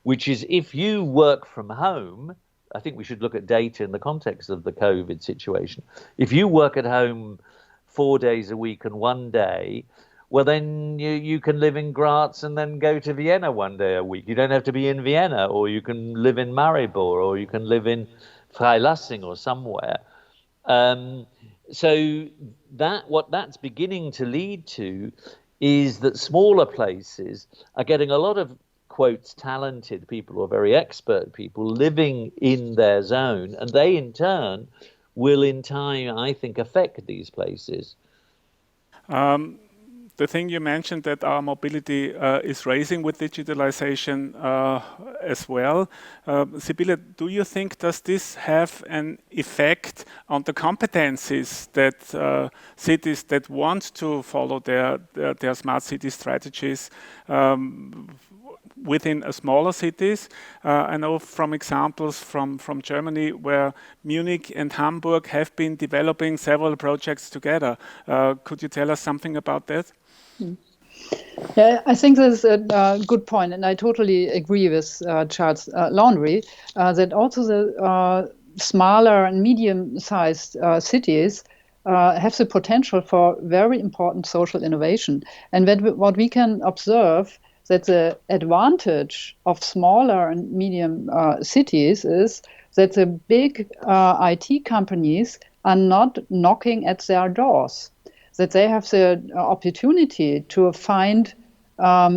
which is if you work from home, I think we should look at data in the context of the COVID situation. If you work at home 4 days a week and 1 day, well, then you can live in Graz and then go to Vienna 1 day a week. You don't have to be in Vienna, or you can live in Maribor, or you can live in Freilassing or somewhere. So what that's beginning to lead to is that smaller places are getting a lot of, quotes, talented people or very expert people living in their zone, and they in turn will in time, I think, affect these places. The thing you mentioned, that our mobility is rising with digitalization as well. Sybille, do you think, does this have an effect on the competencies that cities that want to follow their smart city strategies within smaller cities? I know from examples from Germany where Munich and Hamburg have been developing several projects together. Could you tell us something about that? Yeah, I think that's a good point, and I totally agree with Charles Landry that also the smaller and medium-sized cities have the potential for very important social innovation. And what we can observe, that the advantage of smaller and medium cities is that the big IT companies are not knocking at their doors, that they have the opportunity to find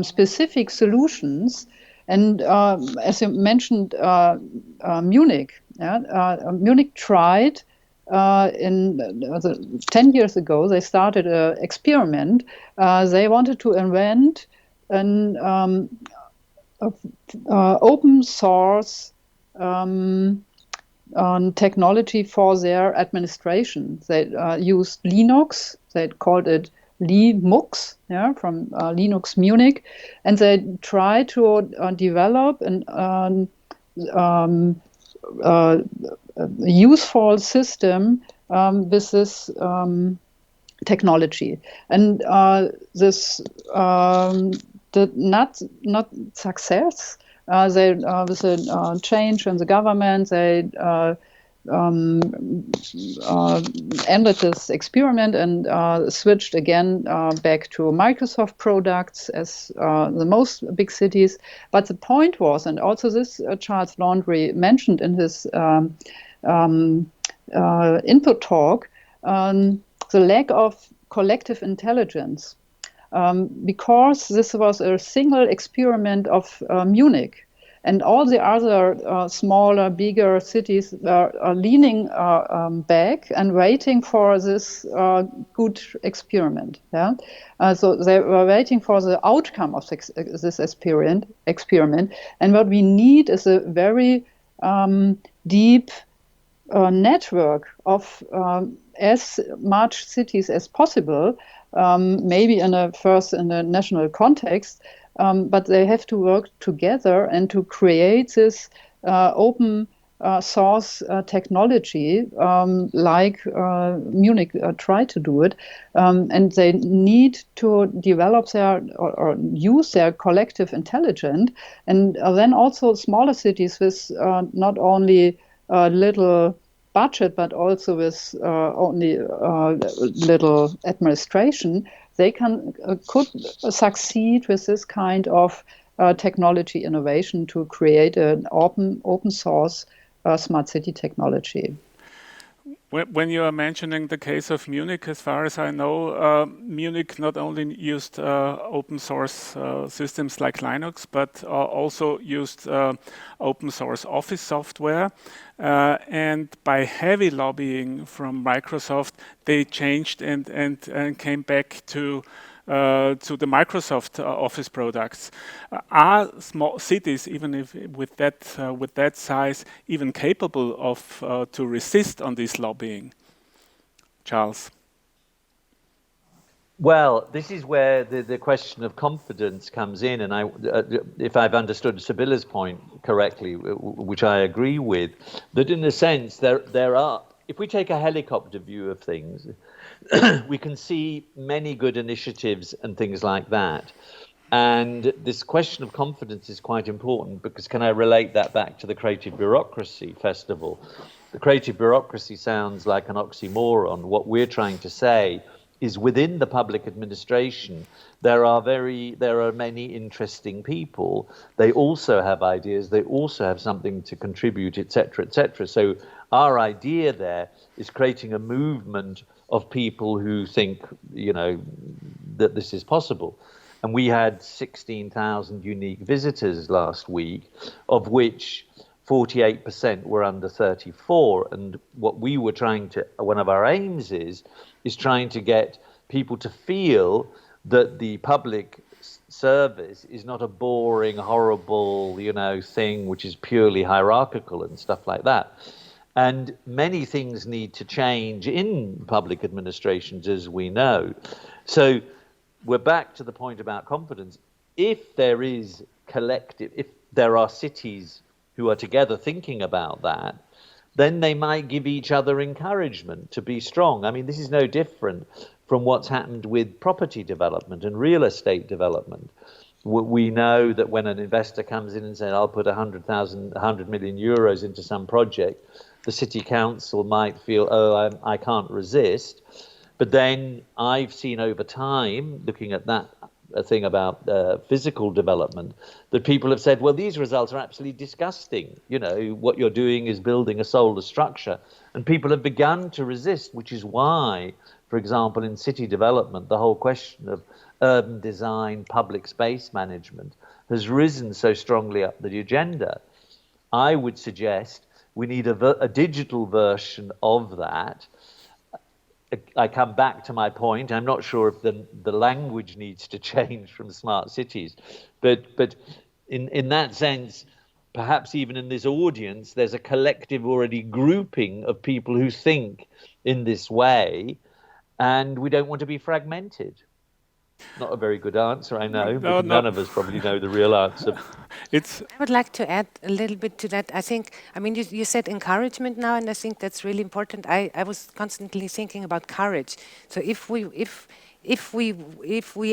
specific solutions. And as you mentioned, Munich, Munich tried 10 years ago, they started an experiment. They wanted to invent an open source technology for their administration. They used Linux. They called it Linux, from Linux Munich, and they tried to develop an useful system with this technology. And this did not success. They with a change in the government, they ended this experiment and switched again back to Microsoft products as the most big cities. But the point was, and also this Charles Landry mentioned in his input talk, the lack of collective intelligence. Because this was a single experiment of Munich, and all the other smaller, bigger cities are leaning back and waiting for this good experiment. So they were waiting for the outcome of this experiment. And what we need is a very deep network of as much cities as possible, maybe first in a national context, but they have to work together and to create this open source technology, like Munich tried to do it, and they need to develop their or use their collective intelligence, and then also smaller cities with not only little budget but also with only little administration, they could succeed with this kind of technology innovation to create an open source smart city technology. When you are mentioning the case of Munich, as far as I know, Munich not only used open source systems like Linux, but also used open source office software. And by heavy lobbying from Microsoft, they changed and came back to the Microsoft Office products. Are small cities, even if with that size, even capable of to resist on this lobbying? Charles. Well, this is where the question of confidence comes in, and if I've understood Sybille's point correctly, which I agree with, that in a sense there are, if we take a helicopter view of things, we can see many good initiatives and things like that. And this question of confidence is quite important, because can I relate that back to the Creative Bureaucracy Festival? The creative bureaucracy sounds like an oxymoron. What we're trying to say is within the public administration, there are many interesting people. They also have ideas. They also have something to contribute, etc., etc. So our idea there is creating a movement of people who think, that this is possible. And we had 16,000 unique visitors last week, of which 48% were under 34. And what we were one of our aims is trying to get people to feel that the public service is not a boring, horrible, thing which is purely hierarchical and stuff like that. And many things need to change in public administrations, as we know. So we're back to the point about confidence. If there is if there are cities who are together thinking about that, then they might give each other encouragement to be strong. I mean, this is no different from what's happened with property development and real estate development. We know that when an investor comes in and says, I'll put 100 million euros into some project, the city council might feel, I can't resist. But then I've seen over time, looking at that thing about physical development, that people have said, well, these results are absolutely disgusting. What you're doing is building a soulless structure. And people have begun to resist, which is why, for example, in city development, the whole question of urban design, public space management has risen so strongly up the agenda. I would suggest we need a digital version of that. I come back to my point. I'm not sure if the language needs to change from smart cities, but in that sense, perhaps even in this audience, there's a collective already grouping of people who think in this way, and we don't want to be fragmented. Not a very good answer, I know, but none of us probably know the real answer. I would like to add a little bit to that. You said encouragement now, and I think that's really important. I was constantly thinking about courage. So if we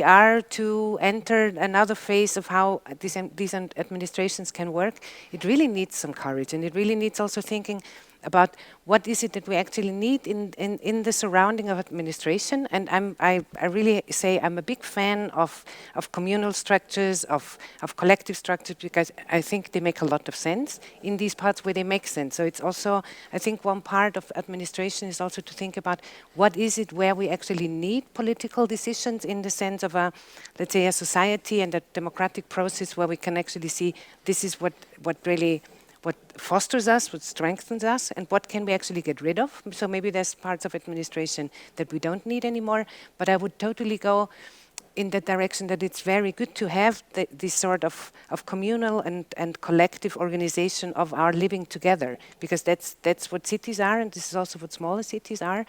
are to enter another phase of how these administrations can work, it really needs some courage, and it really needs also thinking about what is it that we actually need in the surrounding of administration. And I really say I'm a big fan of communal structures, of collective structures, because I think they make a lot of sense in these parts where they make sense. So it's also, I think one part of administration is also to think about what is it where we actually need political decisions in the sense of let's say a society and a democratic process where we can actually see this is what fosters us, what strengthens us, and what can we actually get rid of. So maybe there's parts of administration that we don't need anymore, but I would totally go in that direction that it's very good to have this sort of communal and collective organization of our living together, because that's what cities are, and this is also what smaller cities are.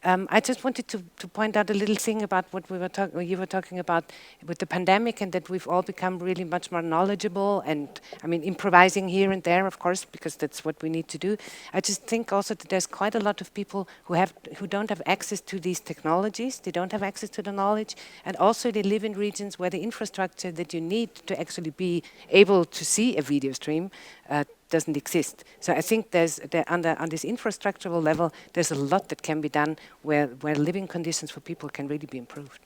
I just wanted to point out a little thing about what you were talking about with the pandemic, and that we've all become really much more knowledgeable, and I mean improvising here and there, of course, because that's what we need to do. I just think also that there's quite a lot of people who don't have access to these technologies, they don't have access to the knowledge, and also they live in regions where the infrastructure that you need to actually be able to see a video stream doesn't exist. So I think on this infrastructural level, there's a lot that can be done where living conditions for people can really be improved.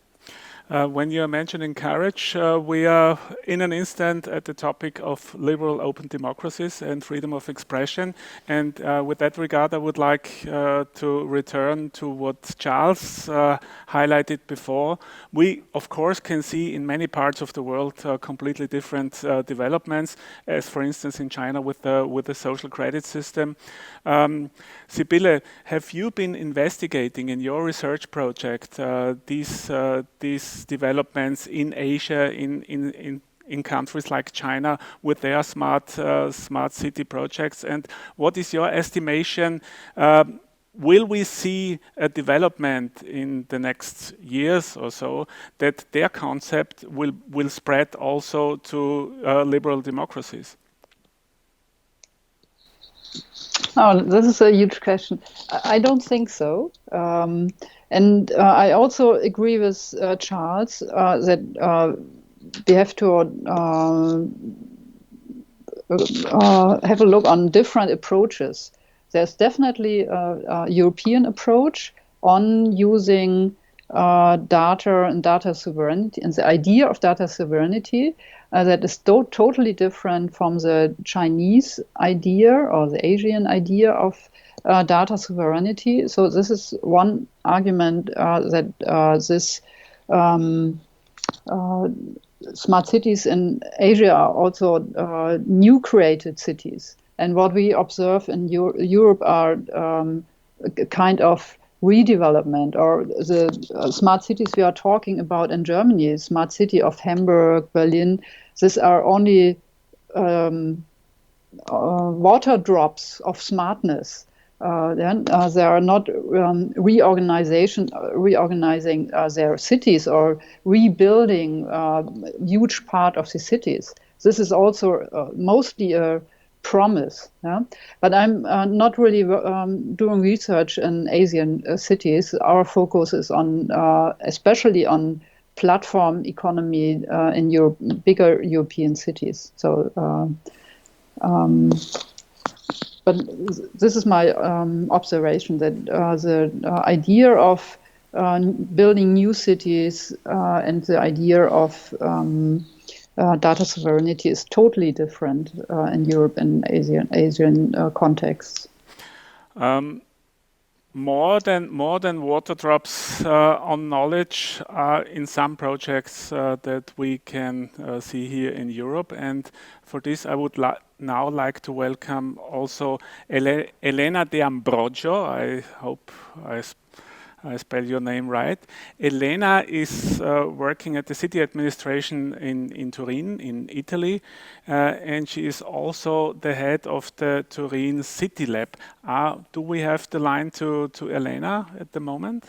When you're mentioning courage, we are in an instant at the topic of liberal open democracies and freedom of expression. And with that regard, I would like to return to what Charles highlighted before. We, of course, can see in many parts of the world completely different developments, as for instance in China with the social credit system. Sybille, have you been investigating in your research project these developments in Asia, in countries like China with their smart city projects? And what is your estimation? Will we see a development in the next years or so that their concept will spread also to liberal democracies? Oh, this is a huge question. I don't think so. And I also agree with Charles that we have to have a look on different approaches. There's definitely a European approach on using data and data sovereignty, and the idea of data sovereignty that is totally different from the Chinese idea or the Asian idea of data sovereignty. So this is one argument that this smart cities in Asia are also new created cities. And what we observe in Europe are a kind of redevelopment, or the smart cities we are talking about in Germany, smart city of Hamburg, Berlin, these are only water drops of smartness. They are not reorganizing their cities or rebuilding huge part of the cities. This is also mostly a promise. Yeah? But I'm not really doing research in Asian cities. Our focus is on, especially on platform economy in Europe, bigger European cities. So, but this is my observation that the idea of building new cities and the idea of data sovereignty is totally different in Europe and Asian contexts. More than water drops on knowledge are in some projects that we can see here in Europe, and for this I would now like to welcome also Elena De Ambrogio. I hope I spell your name right. Elena is working at the city administration in Turin, in Italy, and she is also the head of the Turin City Lab. Do we have the line to Elena at the moment?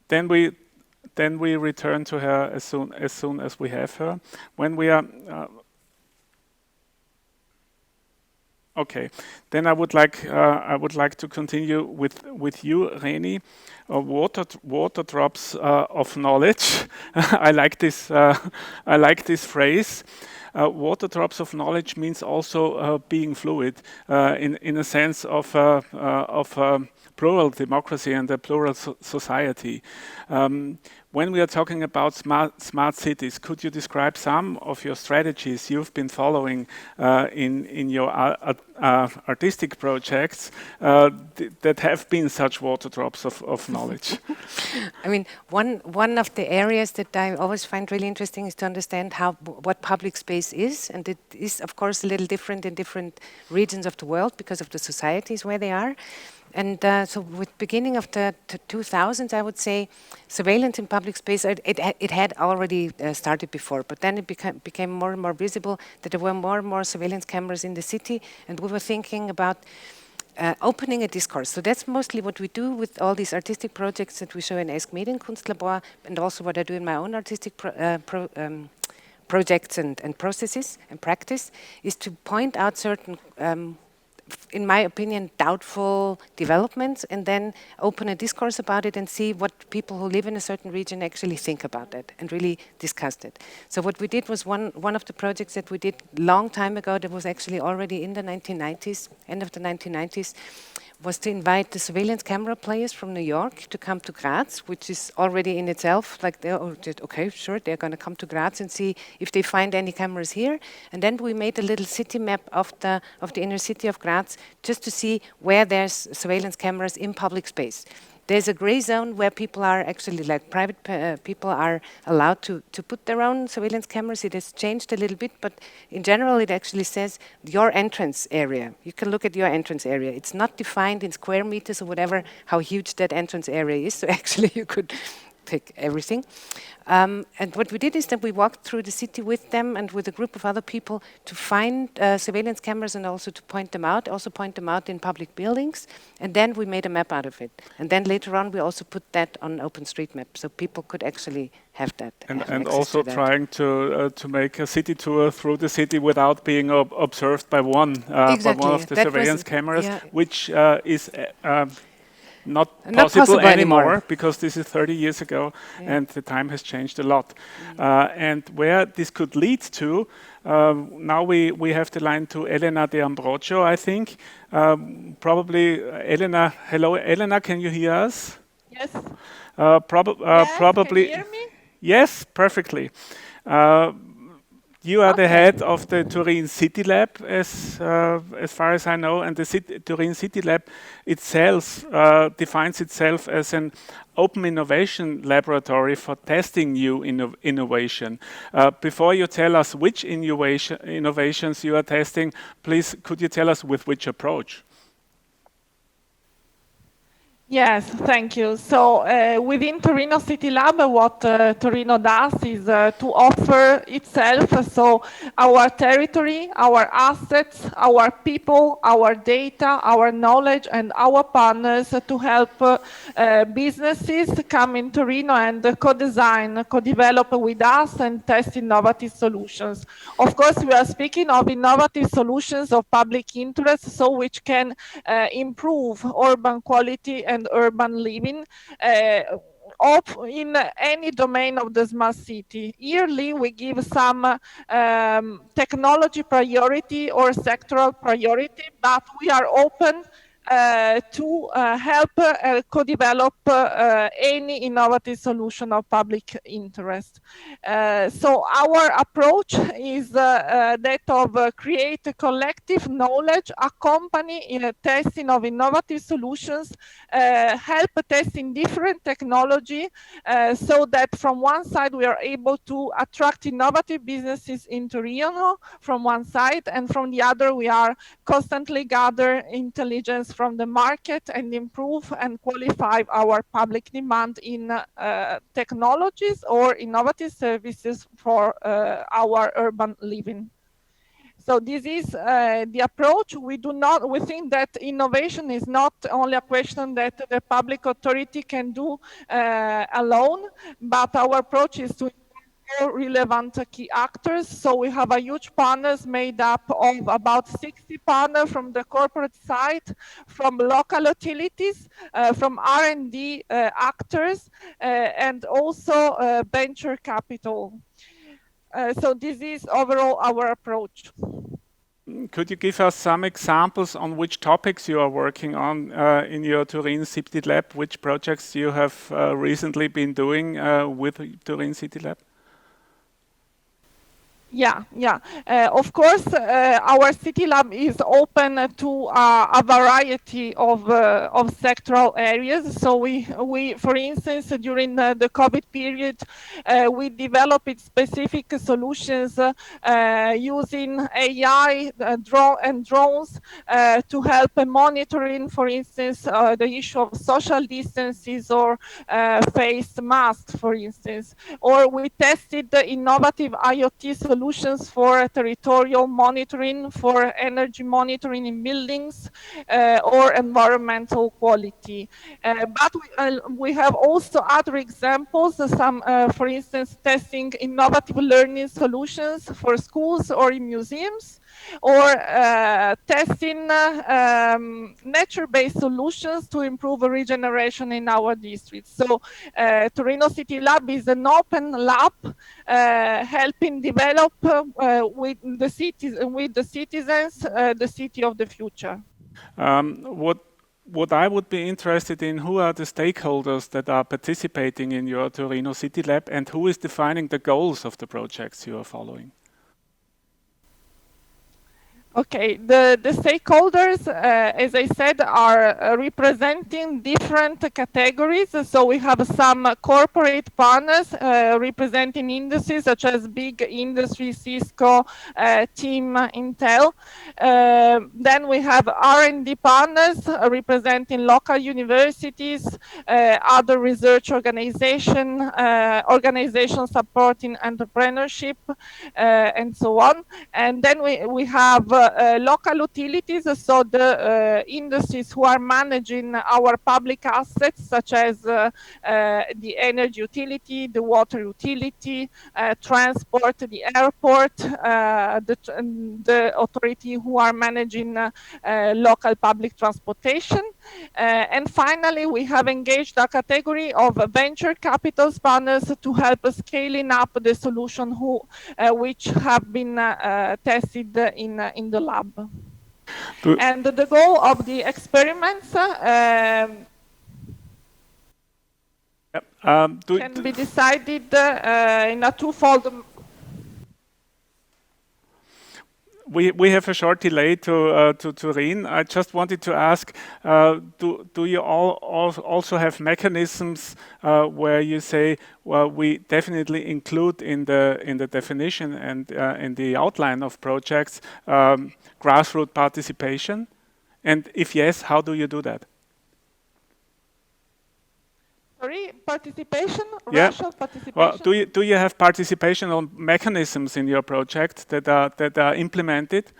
Then we return to her as soon as we have her. When we are okay, then I would like to continue with you, Reni. Water drops of knowledge. I like this phrase. Water drops of knowledge means also being fluid in a sense of plural democracy and a plural society. When we are talking about smart cities, could you describe some of your strategies you've been following in your artistic projects that have been such water drops of knowledge? I mean, one of the areas that I always find really interesting is to understand what public space is, and it is, of course, a little different in different regions of the world because of the societies where they are. And so with beginning of the 2000s, I would say, surveillance in public space, it had already started before, but then it became more and more visible that there were more and more surveillance cameras in the city, and we were thinking about opening a discourse. So that's mostly what we do with all these artistic projects that we show in Ask Medienkunstlabor, and also what I do in my own artistic projects and processes and practice, is to point out certain, in my opinion, doubtful developments, and then open a discourse about it and see what people who live in a certain region actually think about it and really discuss it. So what we did was one of the projects that we did long time ago, that was actually already in the 1990s, end of the 1990s, was to invite the surveillance camera players from New York to come to Graz, which is already in itself like, okay, sure, they're going to come to Graz and see if they find any cameras here. And then we made a little city map of the inner city of Graz, just to see where there's surveillance cameras in public space. There's a gray zone where people are actually, like private people are allowed to put their own surveillance cameras. It has changed a little bit, but in general it actually says your entrance area. You can look at your entrance area. It's not defined in square meters or whatever, how huge that entrance area is. So actually you could take everything. And what we did is that we walked through the city with them and with a group of other people to find surveillance cameras and also to point them out in public buildings. And then we made a map out of it. And then later on we also put that on OpenStreetMap, so people could actually have that. And also trying to make a city tour through the city without being observed by one of the surveillance cameras, which is not possible anymore, because this is 30 years ago and the time has changed a lot. And where this could lead to, now we have the line to Elena De Ambrogio, I think. Probably Elena, hello Elena, can you hear us? Yes. Probably. Can you hear me? Yes, perfectly. You are the head of the Turin City Lab, as far as I know, and the Turin City Lab itself defines itself as an open innovation laboratory for testing new innovation. Before you tell us which innovations you are testing, please could you tell us with which approach? Yes, thank you. So within Torino City Lab, what Torino does is to offer itself, so our territory, our assets, our people, our data, our knowledge, and our partners to help businesses come in Torino and co-design, co-develop with us and test innovative solutions. Of course, we are speaking of innovative solutions of public interest, so which can improve urban quality and urban living in any domain of the smart city. Yearly, we give some technology priority or sectoral priority, but we are open to help co-develop any innovative solution of public interest. So our approach is that of create a collective knowledge, accompany in a testing of innovative solutions, help testing different technology, so that from one side we are able to attract innovative businesses into Torino from one side, and from the other we are constantly gather intelligence from the market and improve and qualify our public demand in technologies or innovative services for our urban living. So this is the approach. We think that innovation is not only a question that the public authority can do alone, but our approach is to relevant key actors. So we have a huge partners made up of about 60 partners from the corporate side, from local utilities, from R&D actors, and also venture capital. So this is overall our approach. Could you give us some examples on which topics you are working on in your Turin City Lab? Which projects you have recently been doing with Turin City Lab? Yeah. Of course, our City Lab is open to a variety of sectoral areas. So we, for instance, during the COVID period, we developed specific solutions using AI and drones to help monitoring, for instance, the issue of social distances or face masks, for instance. Or we tested the innovative IoT solutions solutions for territorial monitoring, for energy monitoring in buildings, or environmental quality. But we have also other examples, for instance, testing innovative learning solutions for schools or in museums, or testing nature-based solutions to improve regeneration in our districts. So Torino City Lab is an open lab helping develop with the citizens the city of the future. What I would be interested in, who are the stakeholders that are participating in your Torino City Lab, and who is defining the goals of the projects you are following? Okay, the stakeholders, as I said, are representing different categories. So we have some corporate partners representing industries such as big industry, Cisco, Team, Intel. Then we have R&D partners representing local universities, other research organizations supporting entrepreneurship, and so on. And then we have local utilities, so the industries who are managing our public assets, such as the energy utility, the water utility, transport, the airport, the authority who are managing local public transportation. And finally, we have engaged a category of venture capital partners to help scaling up the solution which have been tested in the lab. And the goal of the experiments can be decided in a twofold. We have a short delay to Reni. I just wanted to ask, do you also have mechanisms where you say, well, we definitely include in the definition and in the outline of projects grassroots participation? And if yes, how do you do that? Sorry, participation, yeah. racial participation. Well, do you have participational mechanisms in your project that are implemented?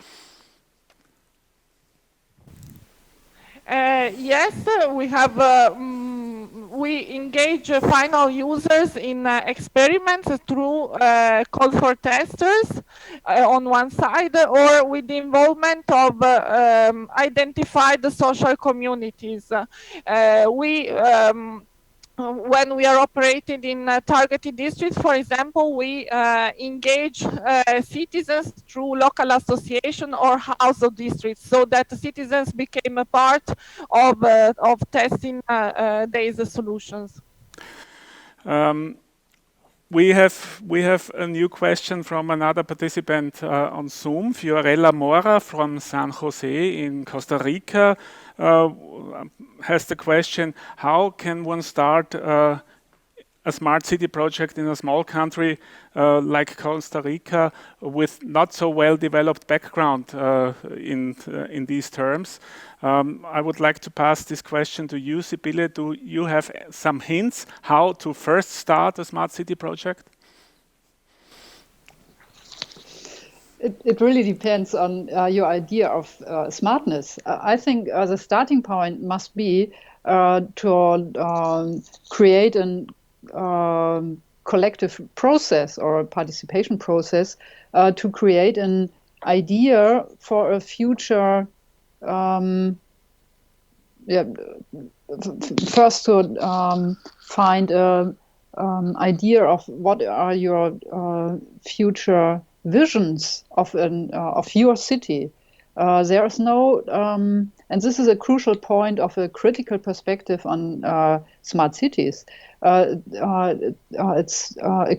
Yes, we have. We engage final users in experiments through call for testers on one side, or with the involvement of identified social communities. When we are operating in targeted districts, for example, we engage citizens through local association or house of districts, so that the citizens became a part of testing these solutions. We have a new question from another participant on Zoom, Fiorella Mora from San Jose in Costa Rica. Has the question, how can one start a smart city project in a small country like Costa Rica with not so well developed background in these terms? I would like to pass this question to you, Sybille. Do you have some hints how to first start a smart city project? It really depends on your idea of smartness. I think the starting point must be to create a collective process or a participation process to create an idea for a future. First to find an idea of what are your future visions of your city. There is no, and this is a crucial point of a critical perspective on smart cities. It's a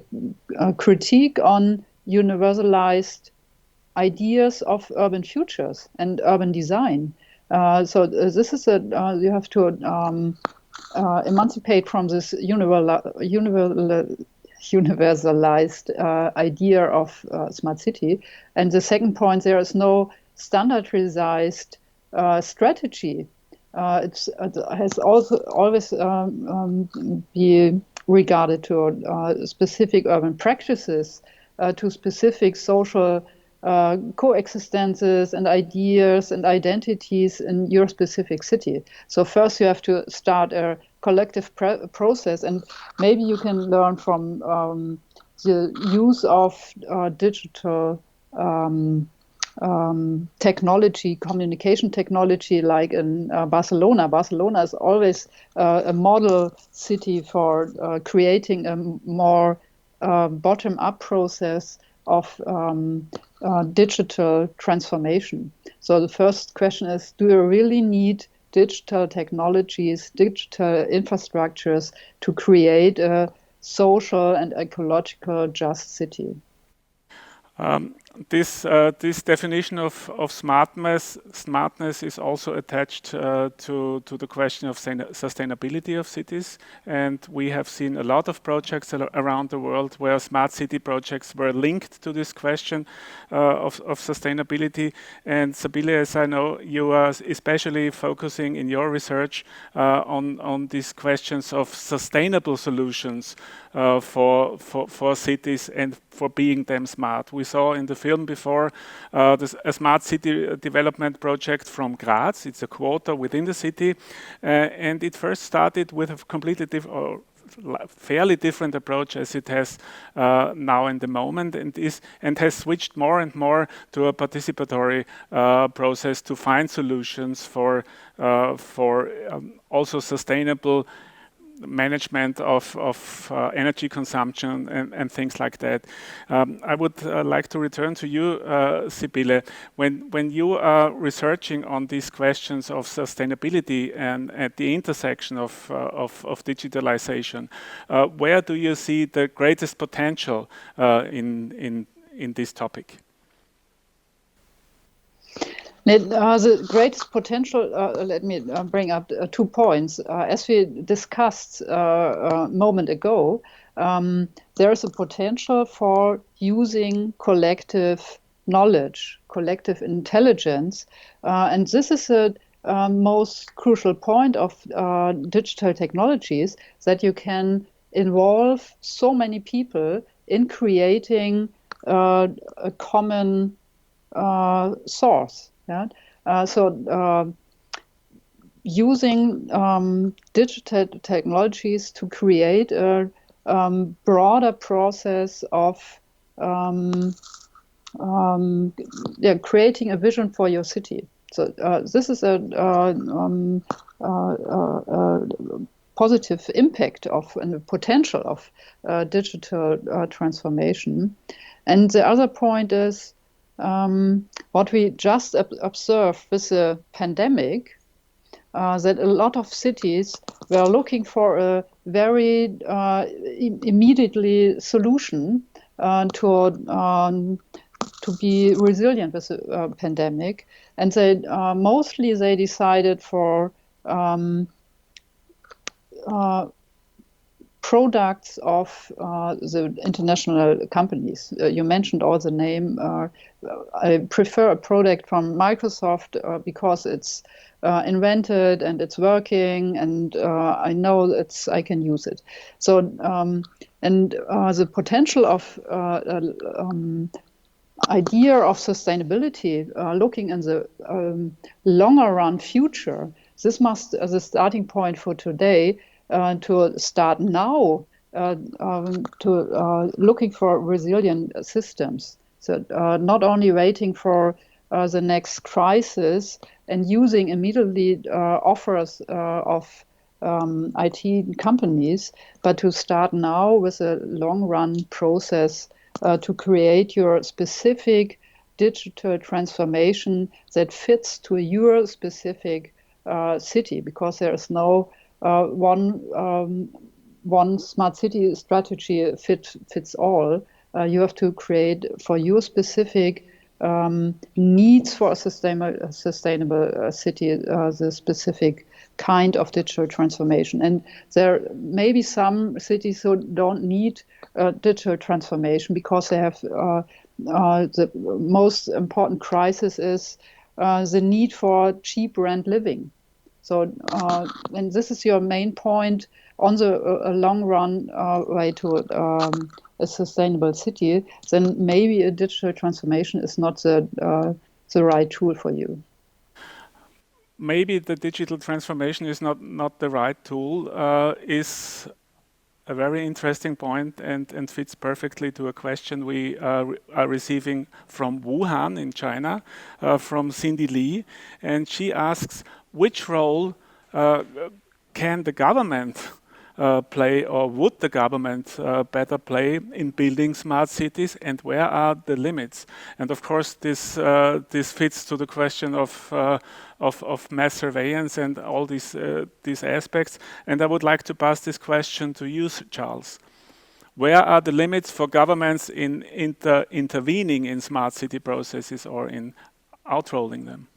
critique on universalized ideas of urban futures and urban design. So this is you have to emancipate from this universalized idea of smart city. And the second point, there is no standardized strategy. It has also always be regarded to specific urban practices to specific social coexistences and ideas and identities in your specific city. So first you have to start a collective process, and maybe you can learn from the use of digital technology, communication technology, like in Barcelona. Barcelona is always a model city for creating a more bottom-up process of digital transformation. So the first question is, do you really need digital technologies, digital infrastructures to create a social and ecological just city? This definition of smartness is also attached to the question of sustainability of cities, and we have seen a lot of projects around the world where smart city projects were linked to this question of sustainability. And Sybille, as I know, you are especially focusing in your research on these questions of sustainable solutions for cities and for being them smart. We saw in the film before a smart city development project from Graz. It's a quarter within the city, and it first started with a completely different, fairly different approach as it has now in the moment, and has switched more and more to a participatory process to find solutions for also sustainable management of energy consumption and things like that. I would like to return to you, Sybille. When you are researching on these questions of sustainability and at the intersection of digitalization, where do you see the greatest potential in this topic? The greatest potential, let me bring up 2 points. As we discussed a moment ago, there is a potential for using collective knowledge, collective intelligence, and this is a most crucial point of digital technologies, that you can involve so many people in creating a common source. Yeah? Using digital technologies to create a broader process of creating a vision for your city. So this is a positive impact of and the potential of digital transformation. And the other point is, what we just observed with the pandemic, that a lot of cities were looking for a very immediately solution to be resilient with the pandemic, and they mostly decided for products of the international companies. You mentioned all the name. I prefer a product from Microsoft because it's invented and it's working, and I know I can use it. So the potential of idea of sustainability, looking in the longer run future, this must, as a starting point for today, to start now to looking for resilient systems. So not only waiting for the next crisis and using immediately offers of IT companies, but to start now with a long-run process to create your specific digital transformation that fits to your specific city, because there is no one smart city strategy fits all. You have to create for your specific needs for a sustainable city the specific kind of digital transformation. And there may be some cities who don't need digital transformation because they have the most important crisis is the need for cheap rent living. So, and this is your main point on the long run way to a sustainable city, then maybe a digital transformation is not the right tool for you. Maybe the digital transformation is not the right tool, is a very interesting point and fits perfectly to a question we are receiving from Wuhan in China, from Cindy Lee. And she asks, which role can the government play, or would the government better play in building smart cities, and where are the limits? And of course, this fits to the question of mass surveillance and all these aspects. And I would like to pass this question to you, Charles. Where are the limits for governments in intervening in smart city processes or in outrolling them?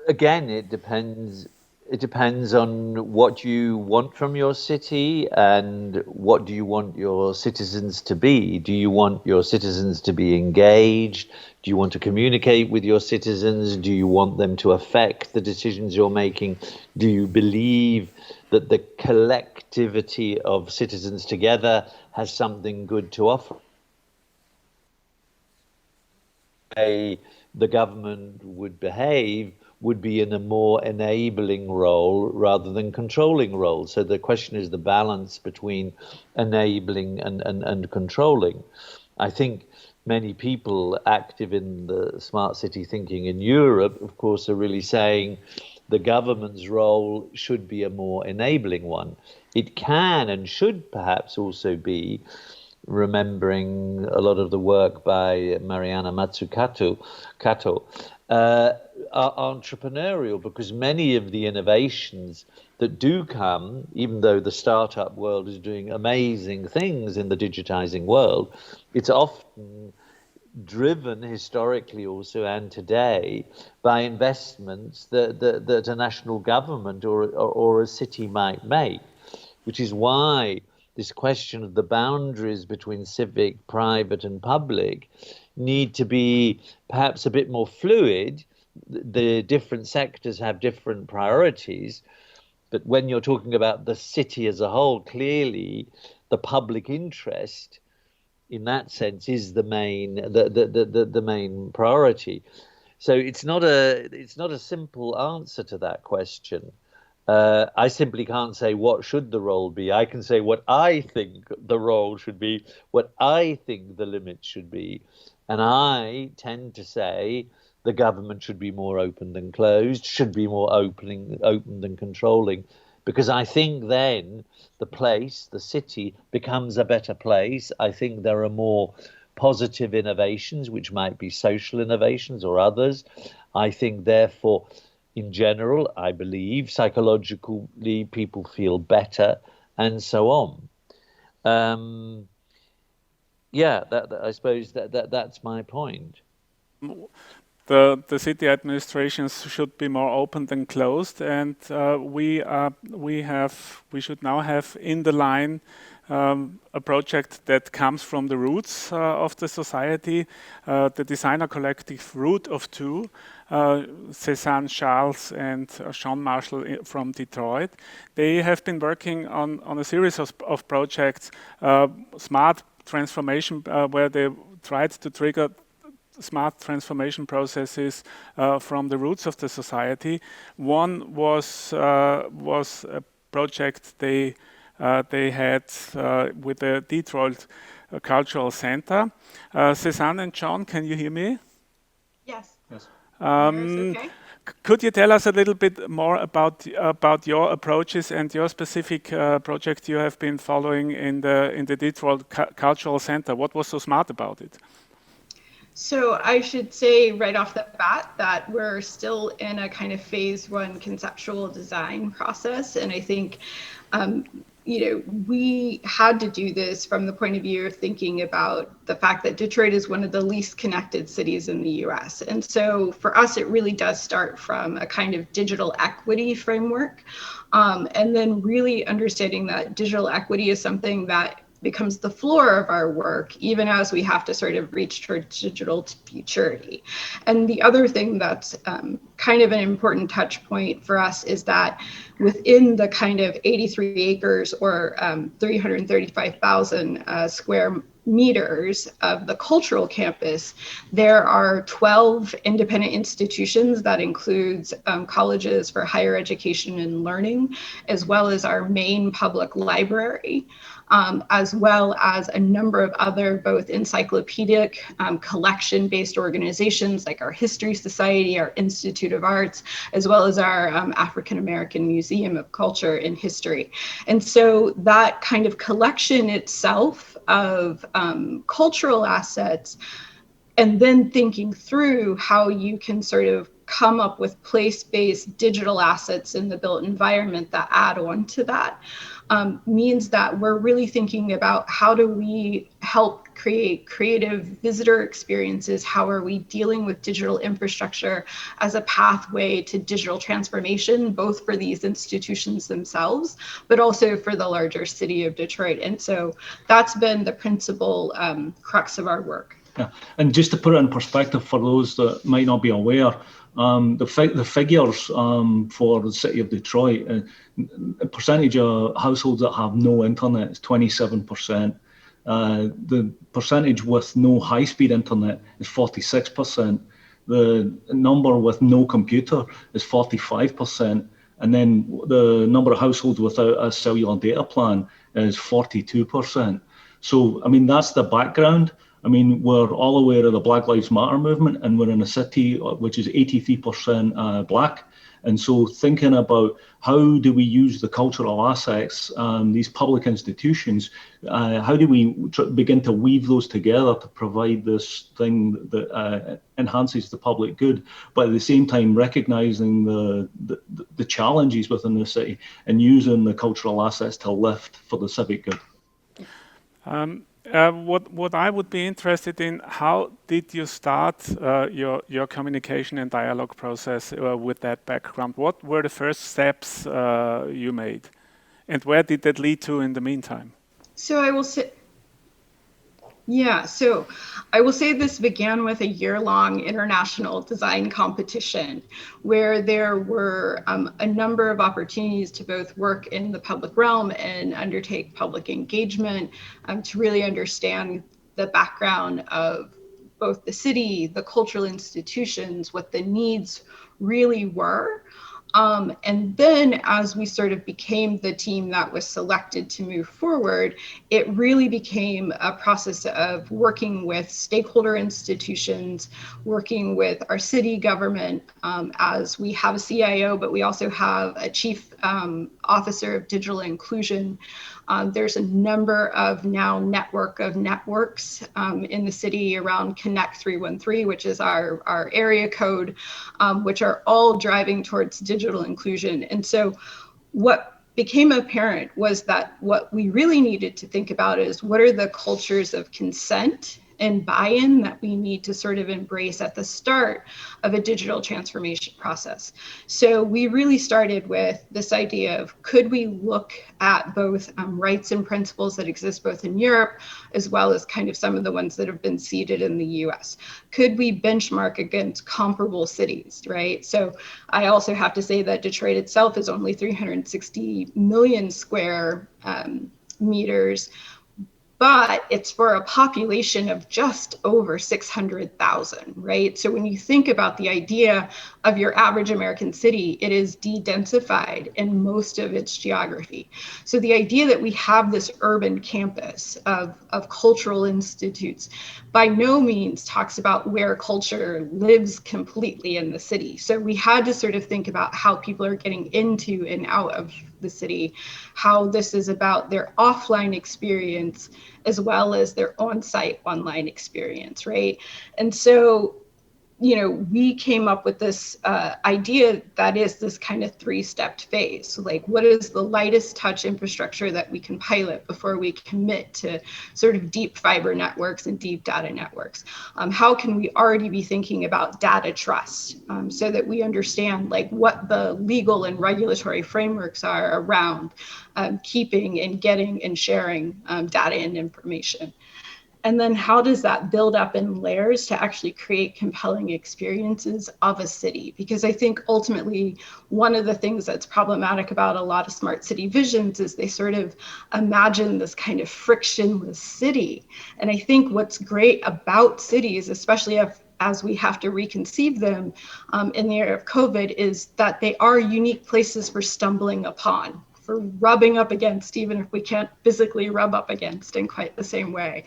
Again, it depends. It depends on what you want from your city and what do you want your citizens to be. Do you want your citizens to be engaged? Do you want to communicate with your citizens? Do you want them to affect the decisions you're making? Do you believe that the collectivity of citizens together has something good to offer? The government would behave would be in a more enabling role rather than controlling role. So the question is the balance between enabling and controlling. I think many people active in the smart city thinking in Europe, of course, are really saying the government's role should be a more enabling one. It can and should perhaps also be, remembering a lot of the work by Mariana Mazzucato, are entrepreneurial, because many of the innovations that do come, even though the startup world is doing amazing things in the digitizing world, it's often driven historically also and today by investments that a national government or a city might make, which is why this question of the boundaries between civic, private and public need to be perhaps a bit more fluid. The different sectors have different priorities, but when you're talking about the city as a whole, clearly the public interest in that sense is the main priority. So it's not a simple answer to that question. I simply can't say what should the role be. I can say what I think the role should be, what I think the limits should be. And I tend to say the government should be more open than closed, should be more open than controlling, because I think then the place, the city, becomes a better place. I think there are more positive innovations, which might be social innovations or others. I think, therefore, in general, I believe psychologically people feel better and so on. I suppose that's my point. The city administrations should be more open than closed, and we should now have in the line a project that comes from the roots of the society, the designer collective Root of Two, Cézanne Charles and Sean Marshall from Detroit. They have been working on a series of projects, smart transformation, where they tried to trigger smart transformation processes from the roots of the society. One was a project they had with the Detroit Cultural Center. Cézanne and John, can you hear me? Yes. Yes. Okay. Could you tell us a little bit more about your approaches and your specific project you have been following in the Detroit Cultural Center? What was so smart about it? So I should say right off the bat that we're still in a kind of phase one conceptual design process. And I think, we had to do this from the point of view of thinking about the fact that Detroit is one of the least connected cities in the US. And so for us, it really does start from a kind of digital equity framework. And then really understanding that digital equity is something that becomes the floor of our work, even as we have to sort of reach towards digital futurity. And the other thing that's kind of an important touch point for us is that within the kind of 83 acres or 335,000 square meters of the cultural campus, there are 12 independent institutions that includes colleges for higher education and learning, as well as our main public library, as well as a number of other both encyclopedic collection-based organizations like our History Society, our Institute of Arts, as well as our African American Museum of Culture and History. And so that kind of collection itself of cultural assets, and then thinking through how you can sort of come up with place-based digital assets in the built environment that add on to that, means that we're really thinking about how do we help create creative visitor experiences? How are we dealing with digital infrastructure as a pathway to digital transformation, both for these institutions themselves, but also for the larger city of Detroit? And so that's been the principal crux of our work. Yeah, and just to put it in perspective for those that might not be aware, the figures for the city of Detroit, the percentage of households that have no internet is 27%. The percentage with no high-speed internet is 46%. The number with no computer is 45%. And then the number of households without a cellular data plan is 42%. So, I mean, that's the background. I mean, we're all aware of the Black Lives Matter movement, and we're in a city which is 83% Black. And so thinking about how do we use the cultural assets, these public institutions, how do we begin to weave those together to provide this thing that enhances the public good, but at the same time recognizing the challenges within the city and using the cultural assets to lift for the civic good. What I would be interested in, how did you start your communication and dialogue process with that background? What were the first steps you made? And where did that lead to in the meantime? So I will say, so I will say this began with a year-long international design competition where there were a number of opportunities to both work in the public realm and undertake public engagement to really understand the background of both the city, the cultural institutions, what the needs really were. And then as we sort of became the team that was selected to move forward, it really became a process of working with stakeholder institutions, working with our city government, as we have a CIO, but we also have a chief officer of digital inclusion. There's a number of now network of networks in the city around Connect 313, which is our area code, which are all driving towards digital inclusion. And so what became apparent was that what we really needed to think about is what are the cultures of consent and buy-in that we need to sort of embrace at the start of a digital transformation process. So we really started with this idea of could we look at both rights and principles that exist both in Europe as well as kind of some of the ones that have been seeded in the US. Could we benchmark against comparable cities, right? So I also have to say that Detroit itself is only 360 million square meters, but it's for a population of just over 600,000, right? So when you think about the idea of your average American city, it is de-densified in most of its geography. So the idea that we have this urban campus of cultural institutes by no means talks about where culture lives completely in the city. So we had to sort of think about how people are getting into and out of the city, how this is about their offline experience as well as their on-site online experience, right? And so we came up with this idea that is this kind of three-stepped phase. So like, what is the lightest touch infrastructure that we can pilot before we commit to sort of deep fiber networks and deep data networks? How can we already be thinking about data trust so that we understand like what the legal and regulatory frameworks are around keeping and getting and sharing data and information? And then how does that build up in layers to actually create compelling experiences of a city? Because I think ultimately one of the things that's problematic about a lot of smart city visions is they sort of imagine this kind of frictionless city. And I think what's great about cities, especially as we have to reconceive them in the era of COVID, is that they are unique places for stumbling upon, for rubbing up against, even if we can't physically rub up against in quite the same way.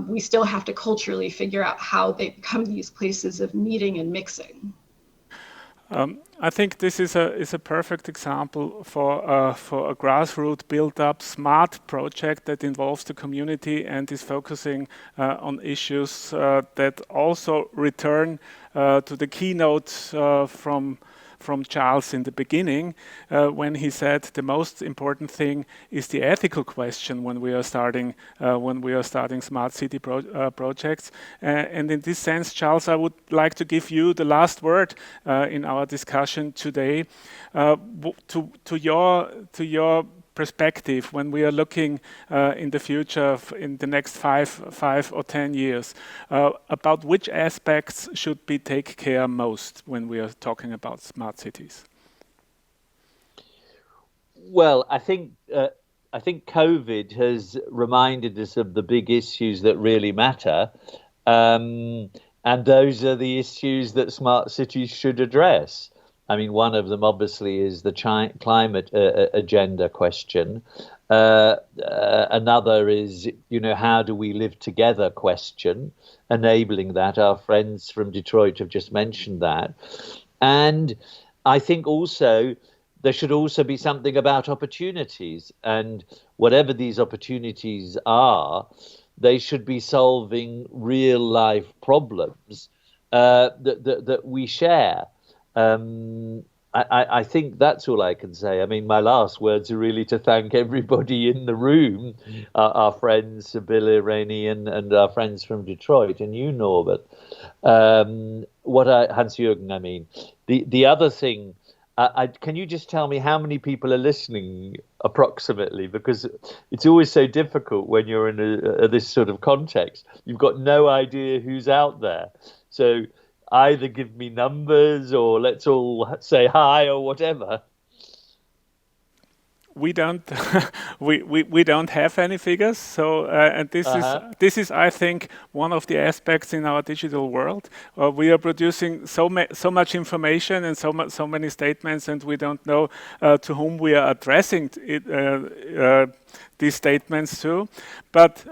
We still have to culturally figure out how they become these places of meeting and mixing. I think this is a perfect example for a grassroots built-up smart project that involves the community and is focusing on issues that also return to the keynote from Charles in the beginning, when he said the most important thing is the ethical question when we are starting smart city projects. And in this sense, Charles, I would like to give you the last word in our discussion today. To your perspective, when we are looking in the future, in the next 5 or 10 years, about which aspects should we take care most when we are talking about smart cities? Well, I think COVID has reminded us of the big issues that really matter, and those are the issues that smart cities should address. I mean, one of them obviously is the climate agenda question. Another is, how do we live together question, enabling that. Our friends from Detroit have just mentioned that. And I think also there should also be something about opportunities. And whatever these opportunities are, they should be solving real life problems that we share. I think that's all I can say. I mean, my last words are really to thank everybody in the room, our friends Sybille, Reni, and our friends from Detroit, and you, Norbert. Hans-Jürgen, I mean. The other thing, can you just tell me how many people are listening approximately? Because it's always so difficult when you're in this sort of context. You've got no idea who's out there. So either give me numbers or let's all say hi or whatever. We don't we don't have any figures, so and this is I think one of the aspects in our digital world. We are producing so much information and so many statements, and we don't know to whom we are addressing these statements to. But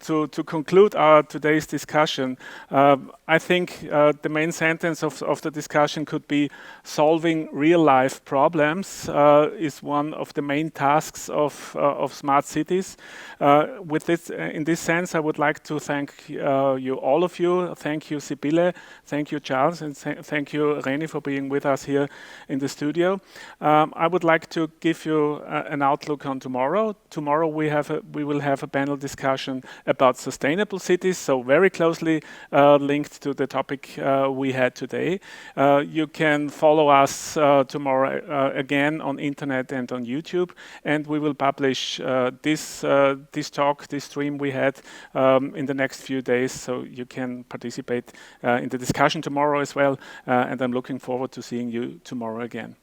to conclude our today's discussion, I think the main sentence of the discussion could be solving real-life problems is one of the main tasks of smart cities. With this, in this sense, I would like to thank you, all of you. Thank you, Sybille. Thank you, Charles, and thank you, Reni, for being with us here in the studio. I would like to give you an outlook on tomorrow. Tomorrow we will have a panel discussion about sustainable cities, so very closely linked to the topic we had today. You can follow us tomorrow again on internet and on YouTube, and we will publish this talk, this stream we had in the next few days, so you can participate in the discussion tomorrow as well. And I'm looking forward to seeing you tomorrow again.